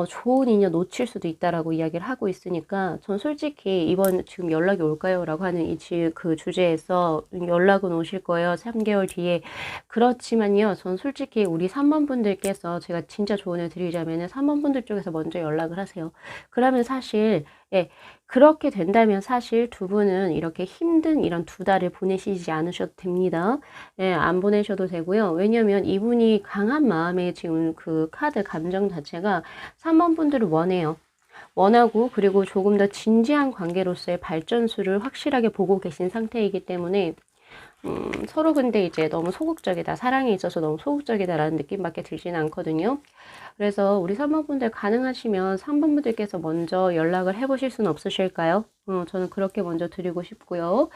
좋은 인연 놓칠 수도 있다라고 이야기를 하고 있으니까 전 솔직히 이번 지금 연락이 올까요? 라고 하는 그 주제에서 연락은 오실 거예요. 3개월 뒤에. 그렇지만요. 전 솔직히 우리 3번 분들께서 제가 진짜 조언을 드리자면은 3번 분들 쪽에서 먼저 연락을 하세요. 그러면 사실 예, 그렇게 된다면 사실 두 분은 이렇게 힘든 이런 2달을 보내시지 않으셔도 됩니다. 예, 안 보내셔도 되고요. 왜냐면 이분이 강한 마음에 지금 그 카드 감정 자체가 3번 분들을 원해요. 원하고 그리고 조금 더 진지한 관계로서의 발전수를 확실하게 보고 계신 상태이기 때문에 서로 근데 이제 너무 소극적이다. 사랑에 있어서 너무 소극적이다라는 느낌밖에 들지는 않거든요. 그래서 우리 3번 분들 가능하시면 3번 분들께서 먼저 연락을 해보실 수는 없으실까요? 저는 그렇게 먼저 드리고 싶고요.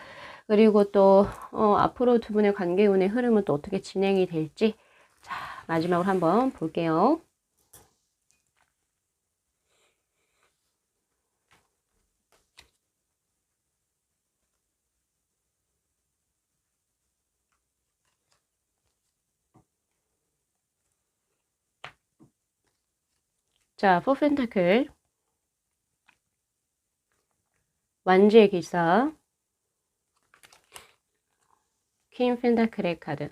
그리고 또 앞으로 두 분의 관계운의 흐름은 또 어떻게 진행이 될지 자 마지막으로 한번 볼게요. 자, 포 펜타클 완지의 기사 퀸 펜타클의 카드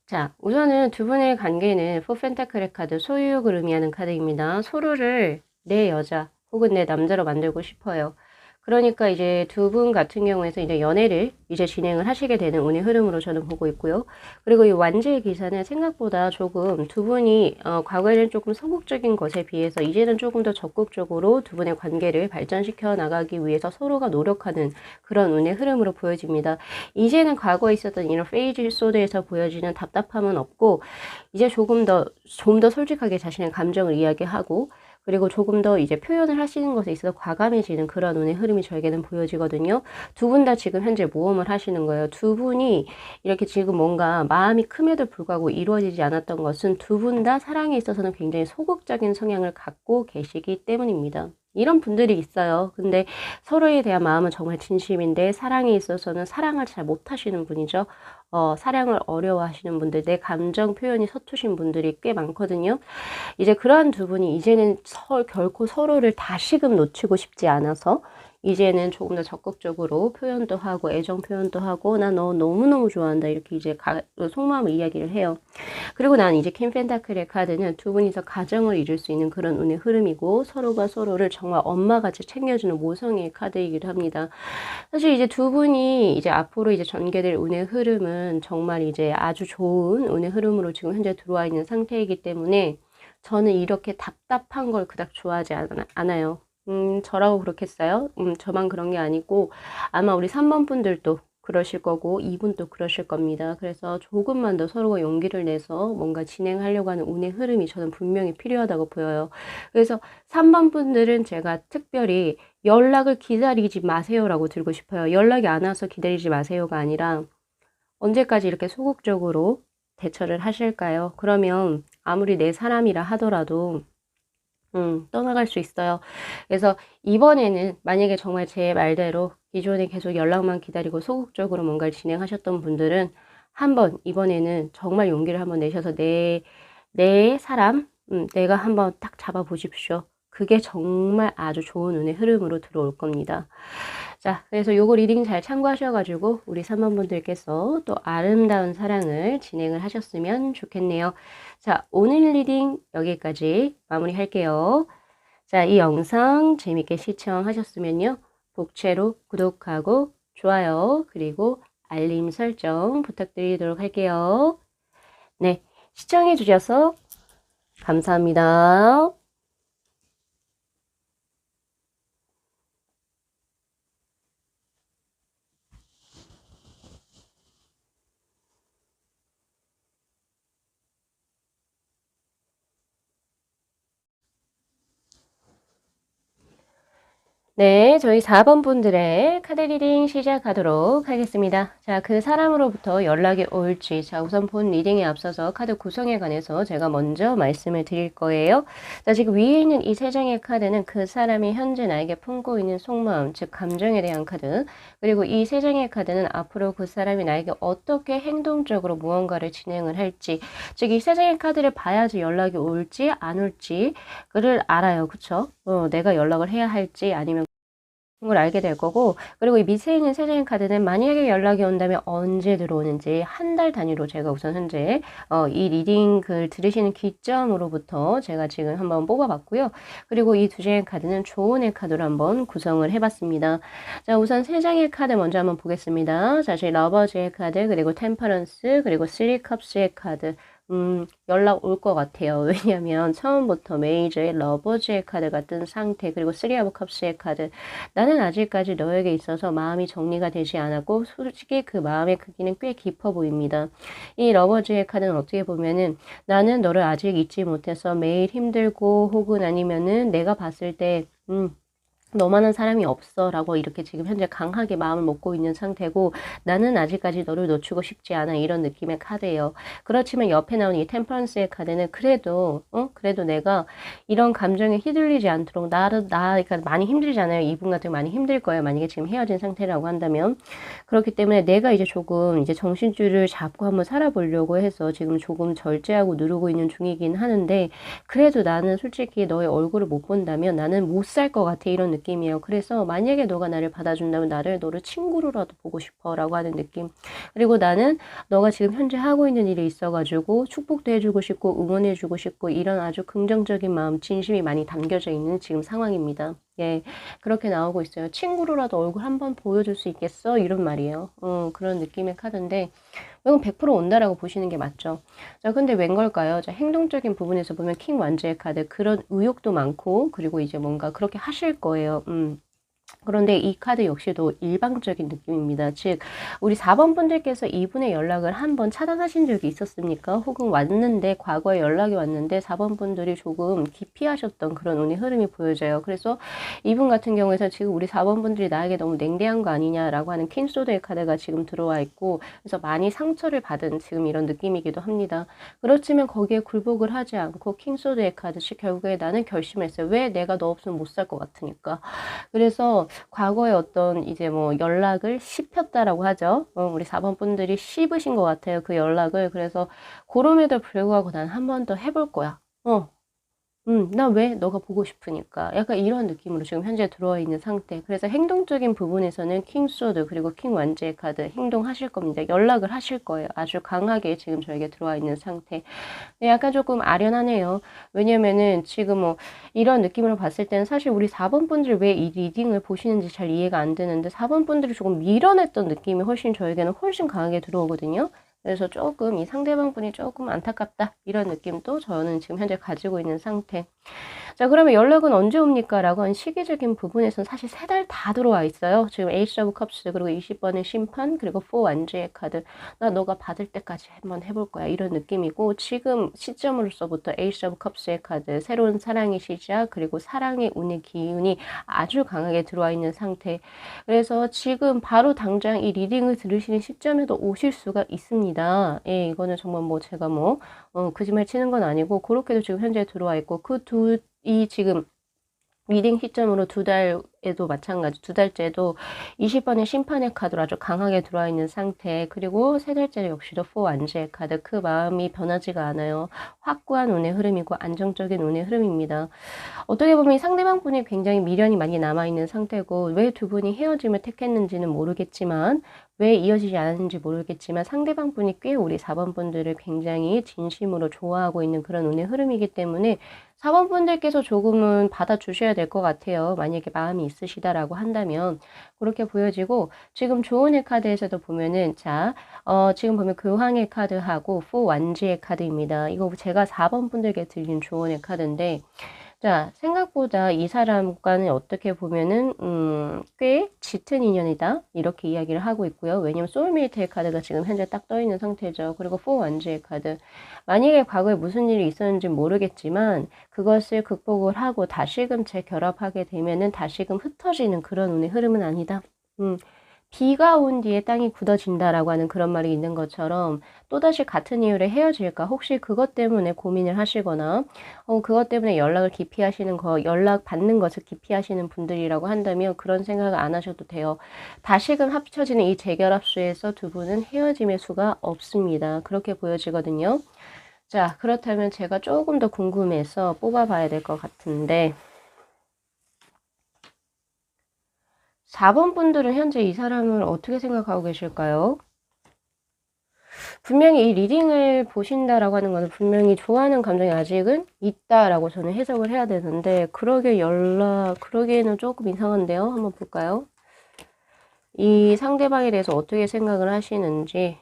자, 우선은 두 분의 관계는 포 펜타클의 카드 소유욕을 의미하는 카드입니다. 서로를 내 여자 혹은 내 남자로 만들고 싶어요. 그러니까 이제 두 분 같은 경우에서 이제 연애를 이제 진행을 하시게 되는 운의 흐름으로 저는 보고 있고요. 그리고 이 완지의 기사는 생각보다 조금 두 분이 과거에는 조금 소극적인 것에 비해서 이제는 조금 더 적극적으로 두 분의 관계를 발전시켜 나가기 위해서 서로가 노력하는 그런 운의 흐름으로 보여집니다. 이제는 과거에 있었던 이런 페이지 소드에서 보여지는 답답함은 없고 이제 좀 더 솔직하게 자신의 감정을 이야기하고 그리고 조금 더 이제 표현을 하시는 것에 있어서 과감해지는 그런 운의 흐름이 저에게는 보여지거든요. 두 분 다 지금 현재 모험을 하시는 거예요. 두 분이 이렇게 지금 뭔가 마음이 큼에도 불구하고 이루어지지 않았던 것은 두 분 다 사랑에 있어서는 굉장히 소극적인 성향을 갖고 계시기 때문입니다. 이런 분들이 있어요. 근데 서로에 대한 마음은 정말 진심인데 사랑에 있어서는 사랑을 잘 못하시는 분이죠. 사랑을 어려워하시는 분들, 내 감정 표현이 서투신 분들이 꽤 많거든요. 이제 그러한 두 분이 이제는 결코 서로를 다시금 놓치고 싶지 않아서 이제는 조금 더 적극적으로 표현도 하고 애정 표현도 하고 나 너 너무너무 좋아한다 이렇게 이제 속마음을 이야기를 해요. 그리고 난 이제 퀸 펜타클의 카드는 두 분이서 가정을 이룰 수 있는 그런 운의 흐름이고 서로가 서로를 정말 엄마같이 챙겨주는 모성의 카드이기도 합니다. 사실 이제 두 분이 이제 앞으로 이제 전개될 운의 흐름은 정말 이제 아주 좋은 운의 흐름으로 지금 현재 들어와 있는 상태이기 때문에 저는 이렇게 답답한 걸 그닥 좋아하지 않아요. 저라고 그렇겠어요? 저만 그런 게 아니고 아마 우리 3번 분들도 그러실 거고 2분도 그러실 겁니다. 그래서 조금만 더 서로가 용기를 내서 뭔가 진행하려고 하는 운의 흐름이 저는 분명히 필요하다고 보여요. 그래서 3번 분들은 제가 특별히 연락을 기다리지 마세요라고 드리고 싶어요. 연락이 안 와서 기다리지 마세요가 아니라 언제까지 이렇게 소극적으로 대처를 하실까요? 그러면 아무리 내 사람이라 하더라도 떠나갈 수 있어요. 그래서 이번에는 만약에 정말 제 말대로 기존에 계속 연락만 기다리고 소극적으로 뭔가를 진행하셨던 분들은 한번 이번에는 정말 용기를 한번 내셔서 내 사람, 내가 한번 딱 잡아보십시오. 그게 정말 아주 좋은 운의 흐름으로 들어올 겁니다. 자, 그래서 요거 리딩 잘 참고하셔가지고 우리 3번 분들께서 또 아름다운 사랑을 진행을 하셨으면 좋겠네요. 자, 오늘 리딩 여기까지 마무리할게요. 자, 이 영상 재밌게 시청하셨으면요. 복채로 구독하고 좋아요 그리고 알림 설정 부탁드리도록 할게요. 네, 시청해 주셔서 감사합니다. 네, 저희 4번 분들의 카드 리딩 시작하도록 하겠습니다. 자, 그 사람으로부터 연락이 올지, 자, 우선 본 리딩에 앞서서 카드 구성에 관해서 제가 먼저 말씀을 드릴 거예요. 자, 지금 위에 있는 이 세 장의 카드는 그 사람이 현재 나에게 품고 있는 속마음, 즉 감정에 대한 카드, 그리고 이 세 장의 카드는 앞으로 그 사람이 나에게 어떻게 행동적으로 무언가를 진행을 할지, 즉 이 세 장의 카드를 봐야지 연락이 올지 안 올지 그를 알아요. 그쵸? 내가 연락을 해야 할지 아니면 걸 알게 될 거고, 그리고 이 밑에 있는 세 장의 카드는 만약에 연락이 온다면 언제 들어오는지 한 달 단위로 제가 우선 현재 이 리딩 글 들으시는 기점으로부터 제가 지금 한번 뽑아봤고요. 그리고 이 두 장의 카드는 조언의 카드로 한번 구성을 해봤습니다. 자, 우선 세 장의 카드 먼저 한번 보겠습니다. 자, 저희 러버즈의 카드, 그리고 템퍼런스, 그리고 쓰리 컵스의 카드. 연락 올 것 같아요. 왜냐면 처음부터 메이저의 러버즈의 카드가 뜬 상태, 그리고 쓰리 오브 컵스의 카드. 나는 아직까지 너에게 있어서 마음이 정리가 되지 않았고 솔직히 그 마음의 크기는 꽤 깊어 보입니다. 이 러버즈의 카드는 어떻게 보면은 나는 너를 아직 잊지 못해서 매일 힘들고 혹은 아니면은 내가 봤을 때 너만한 사람이 없어 라고 이렇게 지금 현재 강하게 마음을 먹고 있는 상태고 나는 아직까지 너를 놓치고 싶지 않아 이런 느낌의 카드예요. 그렇지만 옆에 나온 이 템퍼런스의 카드는 그래도 내가 이런 감정에 휘둘리지 않도록 그러니까 많이 힘들잖아요. 이분 같은 많이 힘들 거예요. 만약에 지금 헤어진 상태라고 한다면. 그렇기 때문에 내가 이제 조금 이제 정신줄을 잡고 한번 살아보려고 해서 지금 조금 절제하고 누르고 있는 중이긴 하는데 그래도 나는 솔직히 너의 얼굴을 못 본다면 나는 못 살 것 같아 이런 느낌이에요. 그래서 만약에 너가 나를 받아준다면 너를 친구로라도 보고 싶어 라고 하는 느낌. 그리고 나는 너가 지금 현재 하고 있는 일이 있어가지고 축복도 해주고 싶고 응원해주고 싶고 이런 아주 긍정적인 마음, 진심이 많이 담겨져 있는 지금 상황입니다. 예, 그렇게 나오고 있어요. 친구로라도 얼굴 한번 보여줄 수 있겠어? 이런 말이에요. 그런 느낌의 카드인데 이건 100% 온다라고 보시는 게 맞죠. 자, 근데 웬 걸까요? 자, 행동적인 부분에서 보면 킹 완즈의 카드 그런 의욕도 많고 그리고 이제 뭔가 그렇게 하실 거예요. 그런데 이 카드 역시도 일방적인 느낌입니다. 즉 우리 4번 분들께서 이분의 연락을 한번 차단하신 적이 있었습니까? 혹은 왔는데 과거에 연락이 왔는데 4번 분들이 조금 기피하셨던 그런 운의 흐름이 보여져요. 그래서 이분 같은 경우에는 지금 우리 4번 분들이 나에게 너무 냉대한 거 아니냐라고 하는 퀸소드의 카드가 지금 들어와 있고, 그래서 많이 상처를 받은 지금 이런 느낌이기도 합니다. 그렇지만 거기에 굴복을 하지 않고 킹소드의 카드, 즉 결국에 나는 결심을 했어요. 왜? 내가 너 없으면 못 살 것 같으니까. 그래서 과거에 어떤 이제 뭐 연락을 씹혔다라고 하죠. 우리 4번 분들이 씹으신 것 같아요. 그 연락을. 그래서 그럼에도 불구하고 난 한 번 더 해볼 거야. 나 왜? 너가 보고 싶으니까. 약간 이런 느낌으로 지금 현재 들어와 있는 상태. 그래서 행동적인 부분에서는 킹 소드 그리고 킹 완즈의 카드 행동하실 겁니다. 연락을 하실 거예요. 아주 강하게 지금 저에게 들어와 있는 상태. 약간 조금 아련하네요. 왜냐면은 지금 뭐 이런 느낌으로 봤을 때는 사실 우리 4번 분들 왜 이 리딩을 보시는지 잘 이해가 안 되는데 4번 분들이 조금 밀어냈던 느낌이 훨씬 저에게는 훨씬 강하게 들어오거든요. 그래서 조금 이 상대방 분이 조금 안타깝다 이런 느낌도 저는 지금 현재 가지고 있는 상태. 자, 그러면 연락은 언제 옵니까? 라고 한 시기적인 부분에서는 사실 3달 다 들어와 있어요. 지금 에이스 오브 컵스, 그리고 20번의 심판, 그리고 4 완즈의 카드. 나 너가 받을 때까지 한번 해볼 거야. 이런 느낌이고, 지금 시점으로서부터 에이스 오브 컵스의 카드, 새로운 사랑의 시작, 그리고 사랑의 운의 기운이 아주 강하게 들어와 있는 상태. 그래서 지금 바로 당장 이 리딩을 들으시는 시점에도 오실 수가 있습니다. 예, 이거는 정말 뭐 제가 뭐, 거짓말 치는 건 아니고, 그렇게도 지금 현재 들어와 있고, 이 지금 리딩 시점으로 2달에도 마찬가지, 2달째도 20번의 심판의 카드로 아주 강하게 들어와 있는 상태, 그리고 3달째 역시도 4 완즈의 카드, 그 마음이 변하지가 않아요. 확고한 운의 흐름이고 안정적인 운의 흐름입니다. 어떻게 보면 이 상대방 분이 굉장히 미련이 많이 남아있는 상태고, 왜 두 분이 헤어짐을 택했는지는 모르겠지만, 왜 이어지지 않았는지 모르겠지만 상대방 분이 꽤 우리 4번 분들을 굉장히 진심으로 좋아하고 있는 그런 운의 흐름이기 때문에 4번 분들께서 조금은 받아주셔야 될 것 같아요. 만약에 마음이 있으시다라고 한다면 그렇게 보여지고, 지금 조언의 카드에서도 보면은 자, 지금 보면 교황의 카드하고 4 완지의 카드입니다. 이거 제가 4번 분들께 드린 조언의 카드인데, 자, 생각보다 이 사람과는 어떻게 보면은, 꽤 짙은 인연이다. 이렇게 이야기를 하고 있고요. 왜냐면 소울메이트의 카드가 지금 현재 딱 떠 있는 상태죠. 그리고 4 완즈의 카드. 만약에 과거에 무슨 일이 있었는지 모르겠지만, 그것을 극복을 하고 다시금 재결합하게 되면은 다시금 흩어지는 그런 운의 흐름은 아니다. 비가 온 뒤에 땅이 굳어진다라고 하는 그런 말이 있는 것처럼 또다시 같은 이유로 헤어질까? 혹시 그것 때문에 고민을 하시거나 그것 때문에 연락을 기피하시는 연락 받는 것을 기피하시는 분들이라고 한다면 그런 생각을 안 하셔도 돼요. 다시금 합쳐지는 이 재결합수에서 두 분은 헤어짐의 수가 없습니다. 그렇게 보여지거든요. 자, 그렇다면 제가 조금 더 궁금해서 뽑아봐야 될 것 같은데, 4번 분들은 현재 이 사람을 어떻게 생각하고 계실까요? 분명히 이 리딩을 보신다라고 하는 것은 분명히 좋아하는 감정이 아직은 있다라고 저는 해석을 해야 되는데, 그러기에는 조금 이상한데요. 한번 볼까요? 이 상대방에 대해서 어떻게 생각을 하시는지.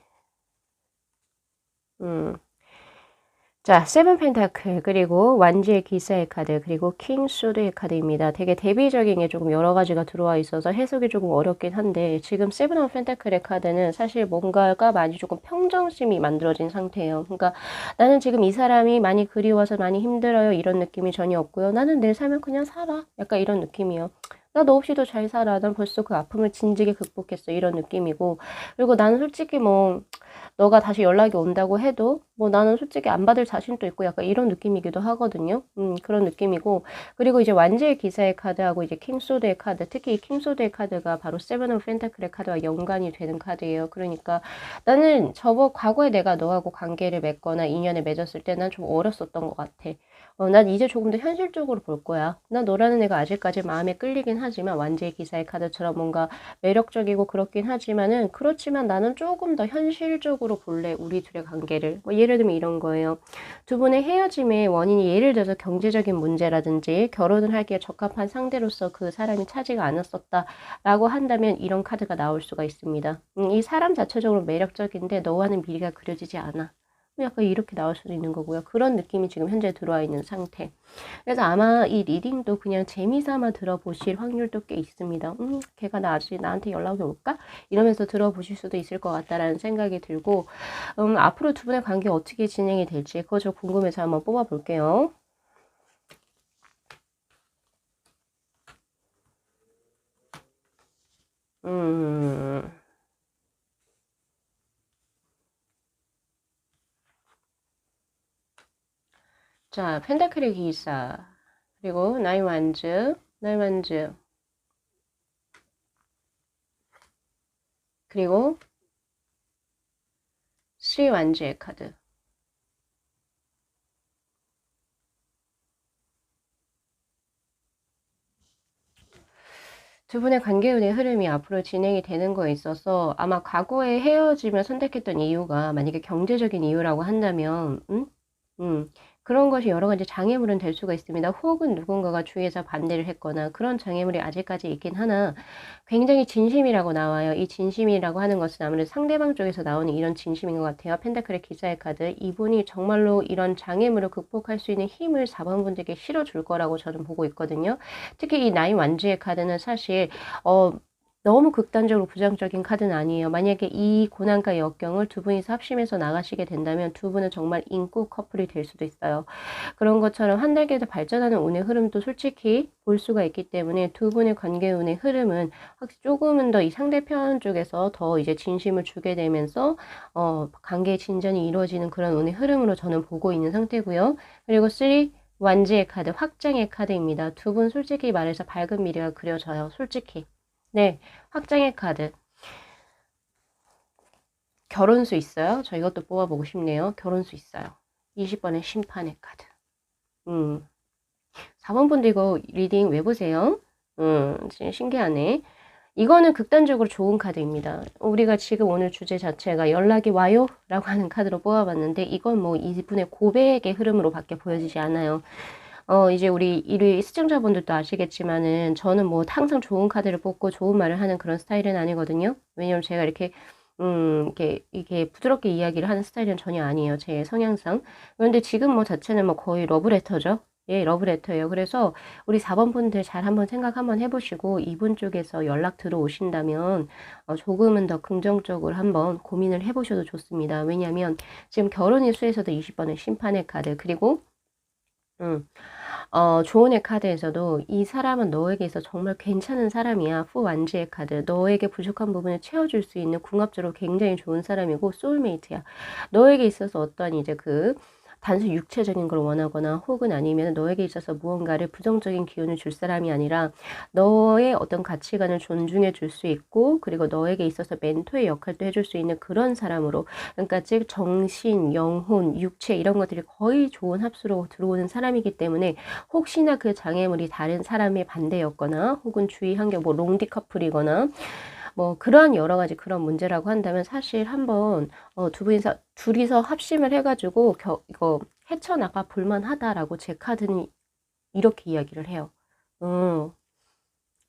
자, 세븐 펜타클, 그리고 완지의 기사의 카드, 그리고 킹 소드의 카드입니다. 되게 대비적인 게 조금 여러 가지가 들어와 있어서 해석이 조금 어렵긴 한데, 지금 세븐 오브 펜타클의 카드는 사실 뭔가가 많이 조금 평정심이 만들어진 상태예요. 그러니까 나는 지금 이 사람이 많이 그리워서 많이 힘들어요. 이런 느낌이 전혀 없고요. 나는 내 삶을 그냥 살아. 약간 이런 느낌이에요. 나 너 없이도 잘 살아. 난 벌써 그 아픔을 진지게 극복했어. 이런 느낌이고. 그리고 나는 솔직히 뭐, 너가 다시 연락이 온다고 해도 뭐 나는 솔직히 안 받을 자신도 있고 약간 이런 느낌이기도 하거든요. 그런 느낌이고, 그리고 이제 완제의 기사의 카드하고 이제 킹소드의 카드, 특히 이 킹소드의 카드가 바로 세븐 오브 펜타클의 카드와 연관이 되는 카드예요. 그러니까 나는 과거에 내가 너하고 관계를 맺거나 인연을 맺었을 때 난 좀 어렸었던 것 같아. 난 이제 조금 더 현실적으로 볼 거야. 난 너라는 애가 아직까지 마음에 끌리긴 하지만, 완제의 기사의 카드처럼 뭔가 매력적이고 그렇긴 하지만은, 그렇지만 나는 조금 더 현실적으로 볼래, 우리 둘의 관계를. 뭐 예를 들면 이런 거예요. 두 분의 헤어짐의 원인이 예를 들어서 경제적인 문제라든지 결혼을 하기에 적합한 상대로서 그 사람이 차지가 않았었다라고 한다면 이런 카드가 나올 수가 있습니다. 이 사람 자체적으로 매력적인데 너와는 미래가 그려지지 않아. 약간 이렇게 나올 수도 있는 거고요. 그런 느낌이 지금 현재 들어와 있는 상태. 그래서 아마 이 리딩도 그냥 재미삼아 들어보실 확률도 꽤 있습니다. 걔가 나한테 연락이 올까? 이러면서 들어보실 수도 있을 것 같다라는 생각이 들고, 앞으로 두 분의 관계 어떻게 진행이 될지 그거 저 궁금해서 한번 뽑아볼게요. 자, 펜타클의 기사, 그리고 나이 완즈, 그리고 스리 완즈의 카드. 두 분의 관계운의 흐름이 앞으로 진행이 되는 거에 있어서 아마 과거에 헤어짐을 선택했던 이유가 만약에 경제적인 이유라고 한다면, 그런 것이 여러 가지 장애물은 될 수가 있습니다. 혹은 누군가가 주위에서 반대를 했거나 그런 장애물이 아직까지 있긴 하나 굉장히 진심이라고 나와요. 이 진심이라고 하는 것은 아무래도 상대방 쪽에서 나오는 이런 진심인 것 같아요. 펜타클의 기사의 카드. 이분이 정말로 이런 장애물을 극복할 수 있는 힘을 4번 분들께 실어줄 거라고 저는 보고 있거든요. 특히 이 나이 완주의 카드는 사실 너무 극단적으로 부정적인 카드는 아니에요. 만약에 이 고난과 역경을 두 분이서 합심해서 나가시게 된다면 두 분은 정말 인구 커플이 될 수도 있어요. 그런 것처럼 한 단계 더 발전하는 운의 흐름도 솔직히 볼 수가 있기 때문에 두 분의 관계 운의 흐름은 확실히 조금은 더 이 상대편 쪽에서 더 이제 진심을 주게 되면서 관계의 진전이 이루어지는 그런 운의 흐름으로 저는 보고 있는 상태고요. 그리고 3 완지의 카드, 확장의 카드입니다. 두 분 솔직히 말해서 밝은 미래가 그려져요. 솔직히. 네, 확장의 카드. 결혼수 있어요? 저 이것도 뽑아보고 싶네요. 결혼수 있어요. 20번의 심판의 카드. 4번 분들 이거 리딩 왜 보세요? 진짜 신기하네. 이거는 극단적으로 좋은 카드입니다. 우리가 지금 오늘 주제 자체가 연락이 와요? 라고 하는 카드로 뽑아봤는데 이건 뭐 이분의 고백의 흐름으로 밖에 보여지지 않아요. 이제 우리 1위 시청자분들도 아시겠지만은 저는 뭐 항상 좋은 카드를 뽑고 좋은 말을 하는 그런 스타일은 아니거든요. 왜냐면 제가 이렇게 이게 부드럽게 이야기를 하는 스타일은 전혀 아니에요. 제 성향상. 그런데 지금 뭐 자체는 뭐 거의 러브레터죠. 예, 러브레터예요. 그래서 우리 4번 분들 잘 한번 생각 한번 해보시고 이분 쪽에서 연락 들어오신다면 조금은 더 긍정적으로 한번 고민을 해보셔도 좋습니다. 왜냐하면 지금 결혼의 수에서도 20번의 심판의 카드 그리고 조언의 카드에서도 이 사람은 너에게 있어 정말 괜찮은 사람이야. 후 완지의 카드. 너에게 부족한 부분을 채워줄 수 있는 궁합적으로 굉장히 좋은 사람이고 소울메이트야. 너에게 있어서 어떤 이제 단순 육체적인 걸 원하거나 혹은 아니면 너에게 있어서 무언가를 부정적인 기운을 줄 사람이 아니라 너의 어떤 가치관을 존중해 줄 수 있고 그리고 너에게 있어서 멘토의 역할도 해줄 수 있는 그런 사람으로 그러니까 즉 정신, 영혼, 육체 이런 것들이 거의 좋은 합수로 들어오는 사람이기 때문에 혹시나 그 장애물이 다른 사람의 반대였거나 혹은 주위 환경 뭐 롱디 커플이거나 뭐 그러한 여러 가지 그런 문제라고 한다면 사실 한번 둘이서 합심을 해가지고 이거 헤쳐나가 볼만하다라고 제 카드는 이렇게 이야기를 해요.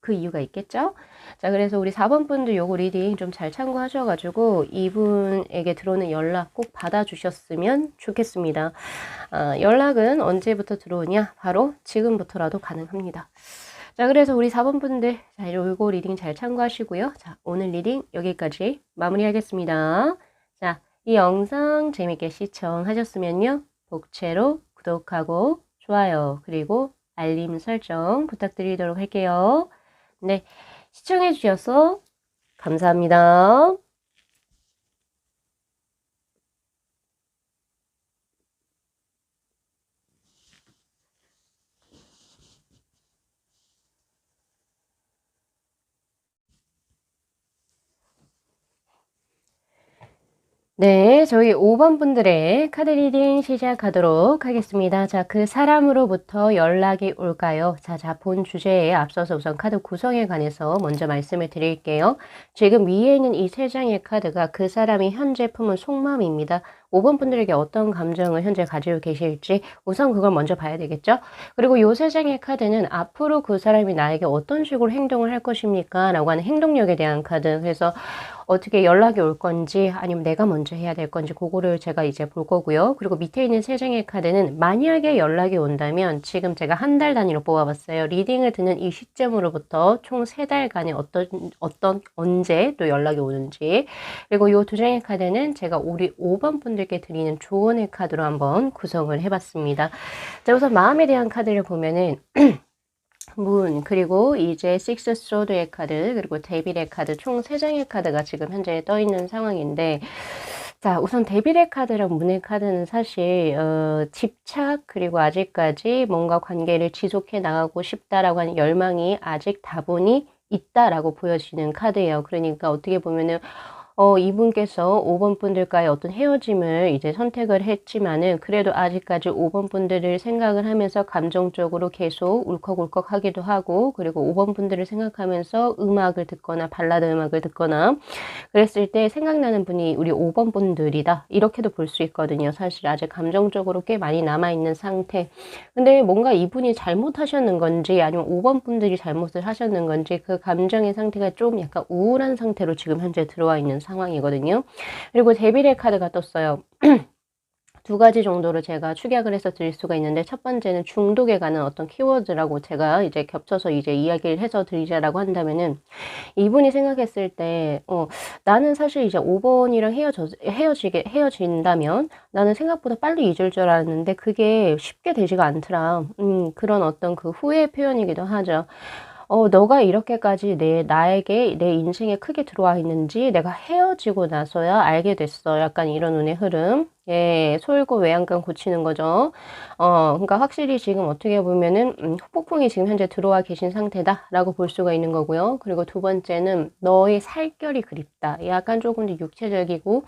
그 이유가 있겠죠? 자, 그래서 우리 4번 분들 요거 리딩 좀 잘 참고하셔가지고 이분에게 들어오는 연락 꼭 받아주셨으면 좋겠습니다. 연락은 언제부터 들어오냐? 바로 지금부터라도 가능합니다. 자, 그래서 우리 4번 분들, 자, 요거 리딩 잘 참고하시고요. 자, 오늘 리딩 여기까지 마무리하겠습니다. 자, 이 영상 재밌게 시청하셨으면요. 복채로 구독하고 좋아요, 그리고 알림 설정 부탁드리도록 할게요. 네, 시청해 주셔서 감사합니다. 네, 저희 5번 분들의 카드 리딩 시작하도록 하겠습니다. 자, 그 사람으로부터 연락이 올까요? 자, 본 주제에 앞서서 우선 카드 구성에 관해서 먼저 말씀을 드릴게요. 지금 위에 있는 이 세 장의 카드가 그 사람이 현재 품은 속마음입니다. 5번 분들에게 어떤 감정을 현재 가지고 계실지 우선 그걸 먼저 봐야 되겠죠? 그리고 요 세 장의 카드는 앞으로 그 사람이 나에게 어떤 식으로 행동을 할 것입니까? 라고 하는 행동력에 대한 카드. 그래서 어떻게 연락이 올 건지 아니면 내가 먼저 해야 될 건지 그거를 제가 이제 볼 거고요. 그리고 밑에 있는 세 장의 카드는 만약에 연락이 온다면 지금 제가 한 달 단위로 뽑아봤어요. 리딩을 듣는 이 시점으로부터 총 3달간에 언제 또 연락이 오는지, 그리고 이 두 장의 카드는 제가 우리 5번 분들께 드리는 조언의 카드로 한번 구성을 해봤습니다. 자, 우선 마음에 대한 카드를 보면은 문, 그리고 이제 식스 소드의 카드, 그리고 데빌의 카드, 총 3장의 카드가 지금 현재 떠 있는 상황인데, 자, 우선 데빌의 카드랑 문의 카드는 사실 집착, 그리고 아직까지 뭔가 관계를 지속해 나가고 싶다라고 하는 열망이 아직 다분히 있다라고 보여지는 카드예요. 그러니까 어떻게 보면은 이분께서 5번 분들과의 어떤 헤어짐을 이제 선택을 했지만은 그래도 아직까지 5번 분들을 생각을 하면서 감정적으로 계속 울컥울컥 하기도 하고, 그리고 5번 분들을 생각하면서 음악을 듣거나 발라드 음악을 듣거나 그랬을 때 생각나는 분이 우리 5번 분들이다, 이렇게도 볼 수 있거든요. 사실 아직 감정적으로 꽤 많이 남아있는 상태. 근데 뭔가 이분이 잘못하셨는 건지 아니면 5번 분들이 잘못을 하셨는 건지 그 감정의 상태가 좀 약간 우울한 상태로 지금 현재 들어와 있는 상황이거든요. 그리고 데빌의 카드가 떴어요. 두 가지 정도로 제가 축약을 해서 드릴 수가 있는데, 첫 번째는 중독에 관한 어떤 키워드라고 제가 이제 겹쳐서 이제 이야기를 해서 드리자라고 한다면은, 이분이 생각했을 때, 나는 사실 이제 5번이랑 헤어진다면 나는 생각보다 빨리 잊을 줄 알았는데 그게 쉽게 되지가 않더라. 그런 어떤 그 후회 표현이기도 하죠. 너가 이렇게까지 나에게 내 인생에 크게 들어와 있는지 내가 헤어지고 나서야 알게 됐어. 약간 이런 운의 흐름. 예, 솔고 외양간 고치는 거죠. 그러니까 확실히 지금 어떻게 보면은, 폭풍이 지금 현재 들어와 계신 상태다라고 볼 수가 있는 거고요. 그리고 두 번째는 너의 살결이 그립다. 약간 조금 더 육체적이고,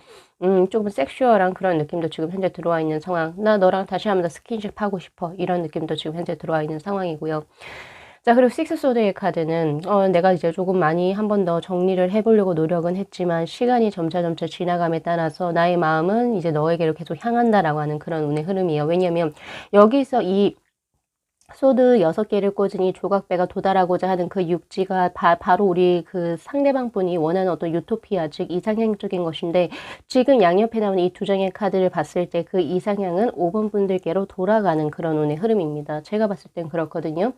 조금 섹슈얼한 그런 느낌도 지금 현재 들어와 있는 상황. 나 너랑 다시 한번 더 스킨십 하고 싶어. 이런 느낌도 지금 현재 들어와 있는 상황이고요. 자, 그리고 식스 소드의 카드는 내가 이제 조금 많이 한 번 더 정리를 해보려고 노력은 했지만 시간이 점차 지나감에 따라서 나의 마음은 이제 너에게로 계속 향한다라고 하는 그런 운의 흐름이에요. 왜냐면 여기서 이 소드 6개를 꽂은 이 조각배가 도달하고자 하는 그 육지가 바로 우리 그 상대방 분이 원하는 어떤 유토피아, 즉 이상향적인 것인데, 지금 양옆에 나오는 이 두 장의 카드를 봤을 때 그 이상향은 5번 분들께로 돌아가는 그런 운의 흐름입니다. 제가 봤을 땐 그렇거든요.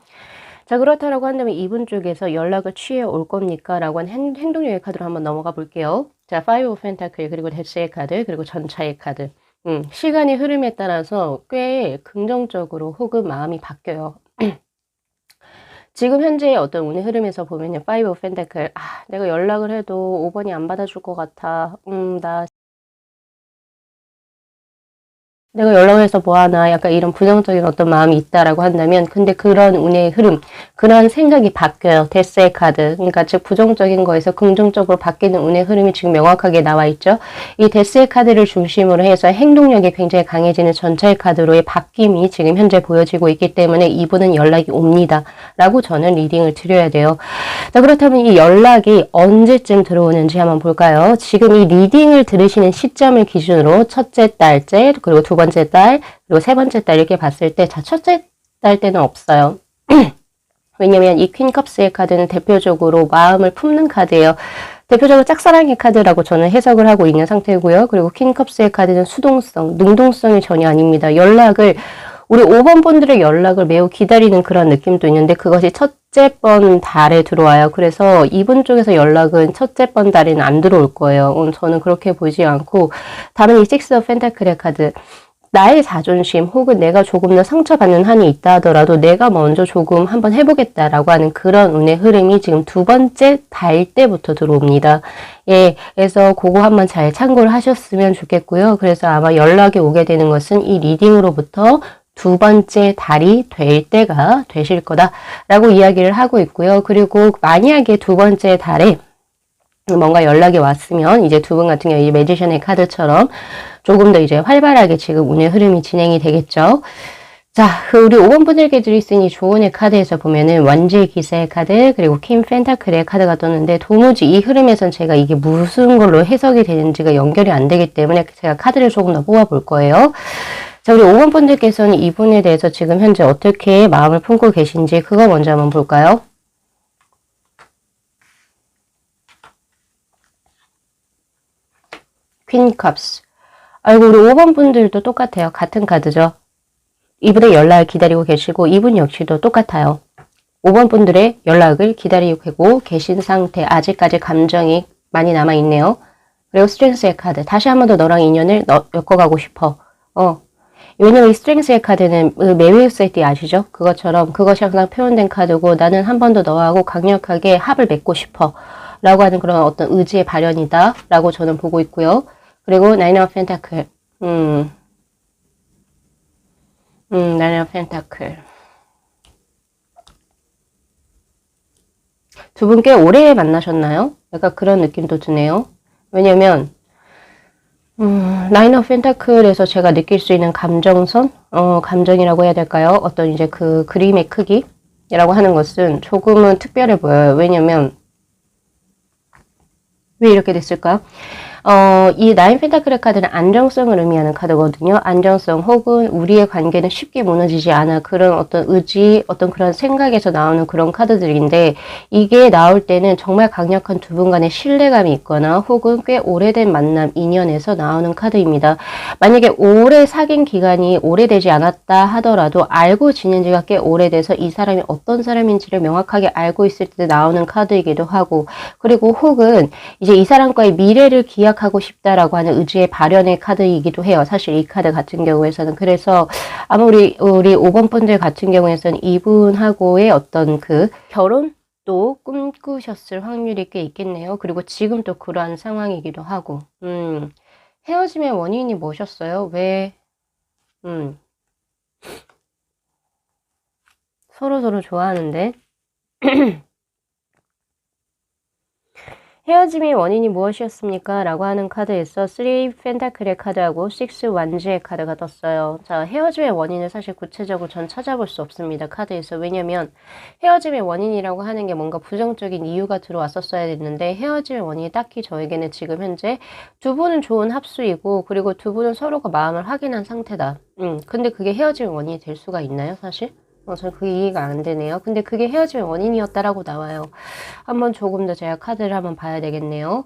자, 그렇다라고 한다면 이분 쪽에서 연락을 취해 올 겁니까? 라고 하는 행동력의 카드로 한번 넘어가 볼게요. 자, Five of Pentacle, 그리고 데스의 카드, 그리고 전차의 카드. 시간의 흐름에 따라서 꽤 긍정적으로 혹은 마음이 바뀌어요. 지금 현재의 어떤 운의 흐름에서 보면요. Five of Pentacle. 내가 연락을 해도 5번이 안 받아줄 것 같아. 내가 연락을 해서 뭐하나, 약간 이런 부정적인 어떤 마음이 있다라고 한다면, 근데 그런 운의 흐름, 그런 생각이 바뀌어요. 데스의 카드. 그러니까 즉 부정적인 거에서 긍정적으로 바뀌는 운의 흐름이 지금 명확하게 나와 있죠. 이 데스의 카드를 중심으로 해서 행동력이 굉장히 강해지는 전차의 카드로의 바뀜이 지금 현재 보여지고 있기 때문에 이분은 연락이 옵니다. 라고 저는 리딩을 드려야 돼요. 자, 그렇다면 이 연락이 언제쯤 들어오는지 한번 볼까요? 지금 이 리딩을 들으시는 시점을 기준으로 첫째 달째, 그리고 두 번째 달, 그리고 세 번째 달 이렇게 봤을 때, 자, 첫째 달 때는 없어요. 왜냐면 이 퀸컵스의 카드는 대표적으로 마음을 품는 카드예요. 대표적으로 짝사랑의 카드라고 저는 해석을 하고 있는 상태고요. 그리고 퀸컵스의 카드는 수동성, 능동성이 전혀 아닙니다. 우리 5번 분들의 연락을 매우 기다리는 그런 느낌도 있는데 그것이 첫째 번 달에 들어와요. 그래서 이분 쪽에서 연락은 첫째 번 달에는 안 들어올 거예요. 저는 그렇게 보지 않고, 다른 이 식스 오브 펜타클의 카드, 나의 자존심 혹은 내가 조금 더 상처받는 한이 있다 하더라도 내가 먼저 조금 한번 해보겠다라고 하는 그런 운의 흐름이 지금 두 번째 달 때부터 들어옵니다. 예, 그래서 그거 한번 잘 참고를 하셨으면 좋겠고요. 그래서 아마 연락이 오게 되는 것은 이 리딩으로부터 두 번째 달이 될 때가 되실 거다라고 이야기를 하고 있고요. 그리고 만약에 두 번째 달에 뭔가 연락이 왔으면 이제 두 분 같은 경우 이 매지션의 카드처럼 조금 더 이제 활발하게 지금 운의 흐름이 진행이 되겠죠. 자, 우리 5번 분들께 드릴 수 있는 조언의 카드에서 보면은 완지의 기세의 카드, 그리고 킹 펜타클의 카드가 떴는데 도무지 이 흐름에선 제가 이게 무슨 걸로 해석이 되는지가 연결이 안 되기 때문에 제가 카드를 조금 더 뽑아볼 거예요. 자, 우리 5번 분들께서는 이분에 대해서 지금 현재 어떻게 마음을 품고 계신지 그거 먼저 한번 볼까요? 퀸 컵스. 아이고, 우리 5번 분들도 똑같아요. 같은 카드죠. 이분의 연락을 기다리고 계시고 이분 역시도 똑같아요. 5번 분들의 연락을 기다리고 계신 상태. 아직까지 감정이 많이 남아있네요. 그리고 스트렝스의 카드. 다시 한 번 더 너랑 인연을 엮어가고 싶어. 왜냐면 이 스트렝스의 카드는 메비우스의 띠 아시죠? 그것처럼 그것이 항상 표현된 카드고 나는 한 번 더 너하고 강력하게 합을 맺고 싶어. 라고 하는 그런 어떤 의지의 발현이다. 라고 저는 보고 있고요. 그리고 나인 오브 펜타클. 나인 오브 펜타클. 두 분 꽤 오래 만나셨나요? 약간 그런 느낌도 드네요. 왜냐면 나인 오브 펜타클에서 제가 느낄 수 있는 감정선, 감정이라고 해야 될까요? 어떤 이제 그 그림의 크기라고 하는 것은 조금은 특별해 보여요. 왜냐면 왜 이렇게 됐을까? 이 나인 펜타클의 카드는 안정성을 의미하는 카드거든요. 안정성 혹은 우리의 관계는 쉽게 무너지지 않아. 그런 어떤 의지, 어떤 그런 생각에서 나오는 그런 카드들인데 이게 나올 때는 정말 강력한 두 분 간의 신뢰감이 있거나 혹은 꽤 오래된 만남, 인연에서 나오는 카드입니다. 만약에 오래 사귄 기간이 오래되지 않았다 하더라도 알고 지낸 지가 꽤 오래돼서 이 사람이 어떤 사람인지를 명확하게 알고 있을 때 나오는 카드이기도 하고 그리고 혹은 이제 이 사람과의 미래를 기약하고 싶다라고 하는 의지의 발현의 카드이기도 해요. 사실 이 카드 같은 경우에서는. 그래서 아마 우리 5번 분들 같은 경우에서는 이분하고의 어떤 그 결혼도 꿈꾸셨을 확률이 꽤 있겠네요. 그리고 지금 또 그러한 상황이기도 하고. 헤어짐의 원인이 뭐셨어요? 왜, 서로 좋아하는데. 헤어짐의 원인이 무엇이었습니까? 라고 하는 카드에서 3 펜타클의 카드하고 6 완즈의 카드가 떴어요. 자, 헤어짐의 원인을 사실 구체적으로 전 찾아볼 수 없습니다. 카드에서. 왜냐면 헤어짐의 원인이라고 하는 게 뭔가 부정적인 이유가 들어왔었어야 됐는데 헤어짐의 원인이 딱히 저에게는 지금 현재 두 분은 좋은 합수이고 그리고 두 분은 서로가 마음을 확인한 상태다. 근데 그게 헤어짐의 원인이 될 수가 있나요? 사실? 전 그게 이해가 안 되네요. 근데 그게 헤어짐의 원인이었다라고 나와요. 한번 조금 더 제가 카드를 한번 봐야 되겠네요.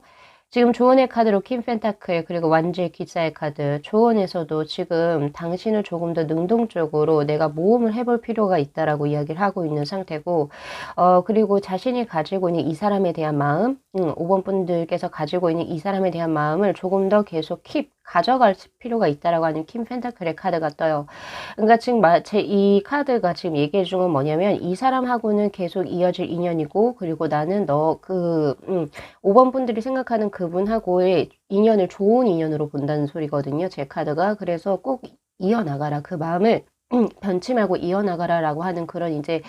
지금 조언의 카드로 퀸 펜타클 그리고 완주의 기사의 카드 조언에서도 지금 당신을 조금 더 능동적으로 내가 모험을 해볼 필요가 있다라고 이야기를 하고 있는 상태고 그리고 자신이 가지고 있는 이 사람에 대한 마음 5번 분들께서 가지고 있는 이 사람에 대한 마음을 조금 더 계속 가져갈 필요가 있다라고 하는 퀸 펜타클의 카드가 떠요. 그러니까 지금 이 카드가 지금 얘기해 준 건 뭐냐면 이 사람하고는 계속 이어질 인연이고 그리고 나는 5번 분들이 생각하는 그분하고의 인연을 좋은 인연으로 본다는 소리거든요. 제 카드가. 그래서 꼭 이어나가라. 그 마음을 변치 말고 이어나가라라고 하는 그런 이제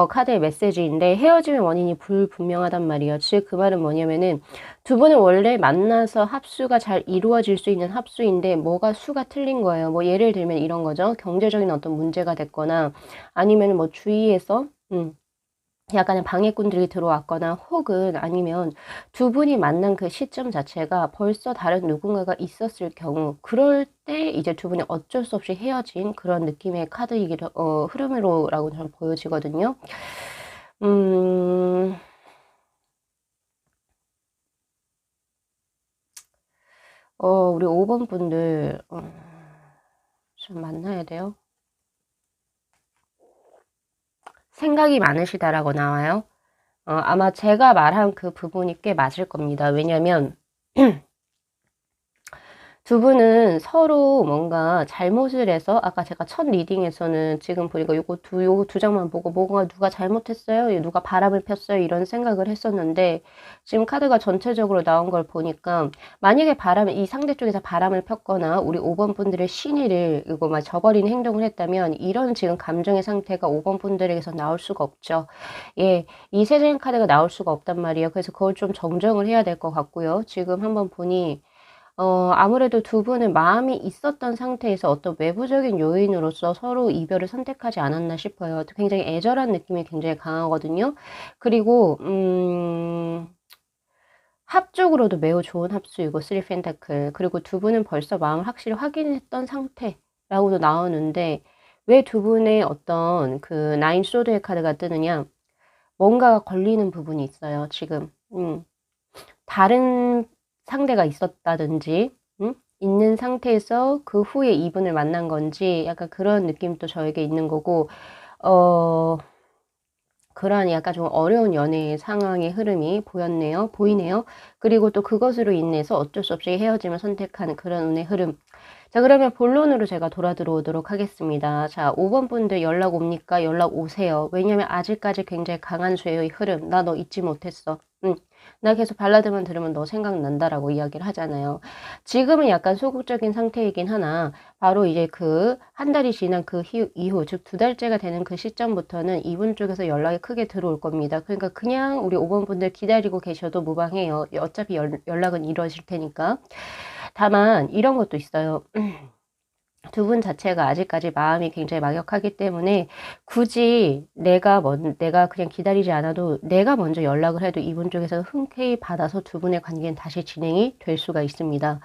카드의 메시지인데 헤어짐의 원인이 불분명하단 말이에요. 즉 그 말은 뭐냐면은 두 분은 원래 만나서 합수가 잘 이루어질 수 있는 합수인데 뭐가 수가 틀린 거예요. 뭐 예를 들면 이런 거죠. 경제적인 어떤 문제가 됐거나 아니면 뭐 주위에서 약간의 방해꾼들이 들어왔거나 혹은 아니면 두 분이 만난 그 시점 자체가 벌써 다른 누군가가 있었을 경우 그럴 때 이제 두 분이 어쩔 수 없이 헤어진 그런 느낌의 카드이기도 흐름으로라고 저는 보여지거든요. 우리 5번 분들 좀 만나야 돼요. 생각이 많으시다라고 나와요. 아마 제가 말한 그 부분이 꽤 맞을 겁니다. 왜냐면 두 분은 서로 뭔가 잘못을 해서 아까 제가 첫 리딩에서는 지금 보니까 요거 두 장만 보고 뭔가 누가 잘못했어요? 누가 바람을 폈어요? 이런 생각을 했었는데 지금 카드가 전체적으로 나온 걸 보니까 만약에 이 상대 쪽에서 바람을 폈거나 우리 5번 분들의 신의를 이거 막 저버리는 행동을 했다면 이런 지금 감정의 상태가 5번 분들에게서 나올 수가 없죠. 예, 이 세 장의 카드가 나올 수가 없단 말이에요. 그래서 그걸 좀 정정을 해야 될 것 같고요. 지금 한번 보니 아무래도 두 분은 마음이 있었던 상태에서 어떤 외부적인 요인으로서 서로 이별을 선택하지 않았나 싶어요. 굉장히 애절한 느낌이 굉장히 강하거든요. 그리고 합적으로도 매우 좋은 합수이고 3 펜타클 그리고 두 분은 벌써 마음을 확실히 확인했던 상태라고도 나오는데 왜 두 분의 어떤 그 9 소드의 카드가 뜨느냐 뭔가가 걸리는 부분이 있어요. 지금 다른 상대가 있었다든지 있는 상태에서 그 후에 이분을 만난 건지 약간 그런 느낌도 저에게 있는 거고, 그러한 약간 좀 어려운 연애의 상황의 흐름이 보이네요. 그리고 또 그것으로 인해서 어쩔 수 없이 헤어짐을 선택하는 그런 운의 흐름. 자, 그러면 본론으로 제가 돌아 들어오도록 하겠습니다. 자, 5번 분들 연락 옵니까? 연락 오세요. 왜냐면 아직까지 굉장히 강한 수의 흐름. 나 너 잊지 못했어. 나 계속 발라드만 들으면 너 생각난다라고 이야기를 하잖아요. 지금은 약간 소극적인 상태이긴 하나, 바로 이제 그 한 달이 지난 그 이후, 즉 2달째가 되는 그 시점부터는 이분 쪽에서 연락이 크게 들어올 겁니다. 그러니까 그냥 우리 5번 분들 기다리고 계셔도 무방해요. 어차피 연락은 이루어질 테니까. 다만 이런 것도 있어요. 두 분 자체가 아직까지 마음이 굉장히 막역하기 때문에 굳이 내가 그냥 기다리지 않아도 내가 먼저 연락을 해도 이분 쪽에서 흔쾌히 받아서 두 분의 관계는 다시 진행이 될 수가 있습니다.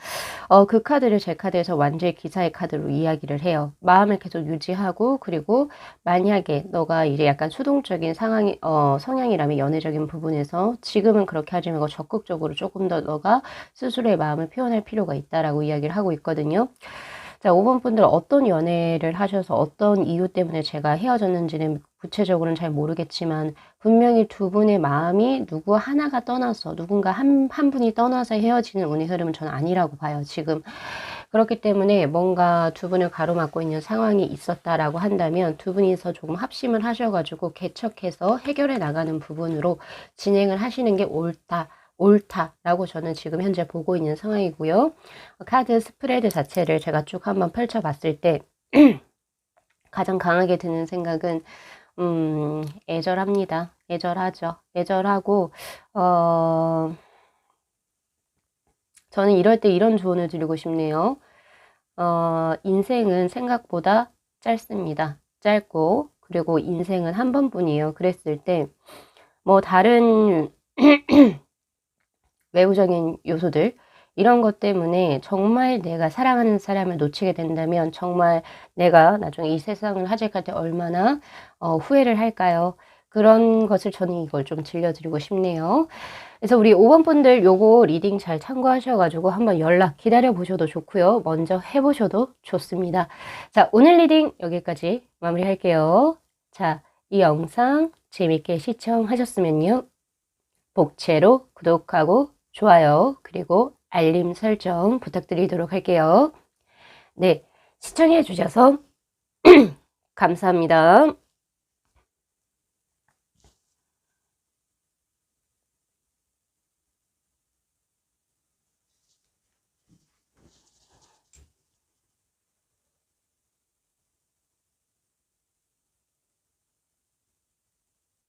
그 카드를 제 카드에서 완전히 기사의 카드로 이야기를 해요. 마음을 계속 유지하고, 그리고 만약에 너가 이제 약간 수동적인 성향이라면 연애적인 부분에서 지금은 그렇게 하지 말고 적극적으로 조금 더 너가 스스로의 마음을 표현할 필요가 있다라고 이야기를 하고 있거든요. 자, 5번 분들 어떤 연애를 하셔서 어떤 이유 때문에 제가 헤어졌는지는 구체적으로는 잘 모르겠지만, 분명히 두 분의 마음이 누구 하나가 떠나서, 누군가 한 분이 떠나서 헤어지는 운의 흐름은 저는 아니라고 봐요, 지금. 그렇기 때문에 뭔가 두 분을 가로막고 있는 상황이 있었다라고 한다면, 두 분이서 조금 합심을 하셔가지고 개척해서 해결해 나가는 부분으로 진행을 하시는 게 옳다라고 저는 지금 현재 보고 있는 상황이고요. 카드 스프레드 자체를 제가 쭉 한번 펼쳐봤을 때 가장 강하게 드는 생각은 애절합니다. 애절하죠. 애절하고 저는 이럴 때 이런 조언을 드리고 싶네요. 인생은 생각보다 짧습니다. 짧고, 그리고 인생은 한 번뿐이에요. 그랬을 때 뭐 다른 외부적인 요소들, 이런 것 때문에 정말 내가 사랑하는 사람을 놓치게 된다면 정말 내가 나중에 이 세상을 하직할 때 얼마나 후회를 할까요? 그런 것을 저는 이걸 좀 들려드리고 싶네요. 그래서 우리 5번 분들 요거 리딩 잘 참고하셔가지고 한번 연락 기다려 보셔도 좋고요. 먼저 해보셔도 좋습니다. 자, 오늘 리딩 여기까지 마무리할게요. 자, 이 영상 재밌게 시청하셨으면요, 복채로 구독하고 좋아요, 그리고 알림 설정 부탁드리도록 할게요. 네, 시청해 주셔서 감사합니다.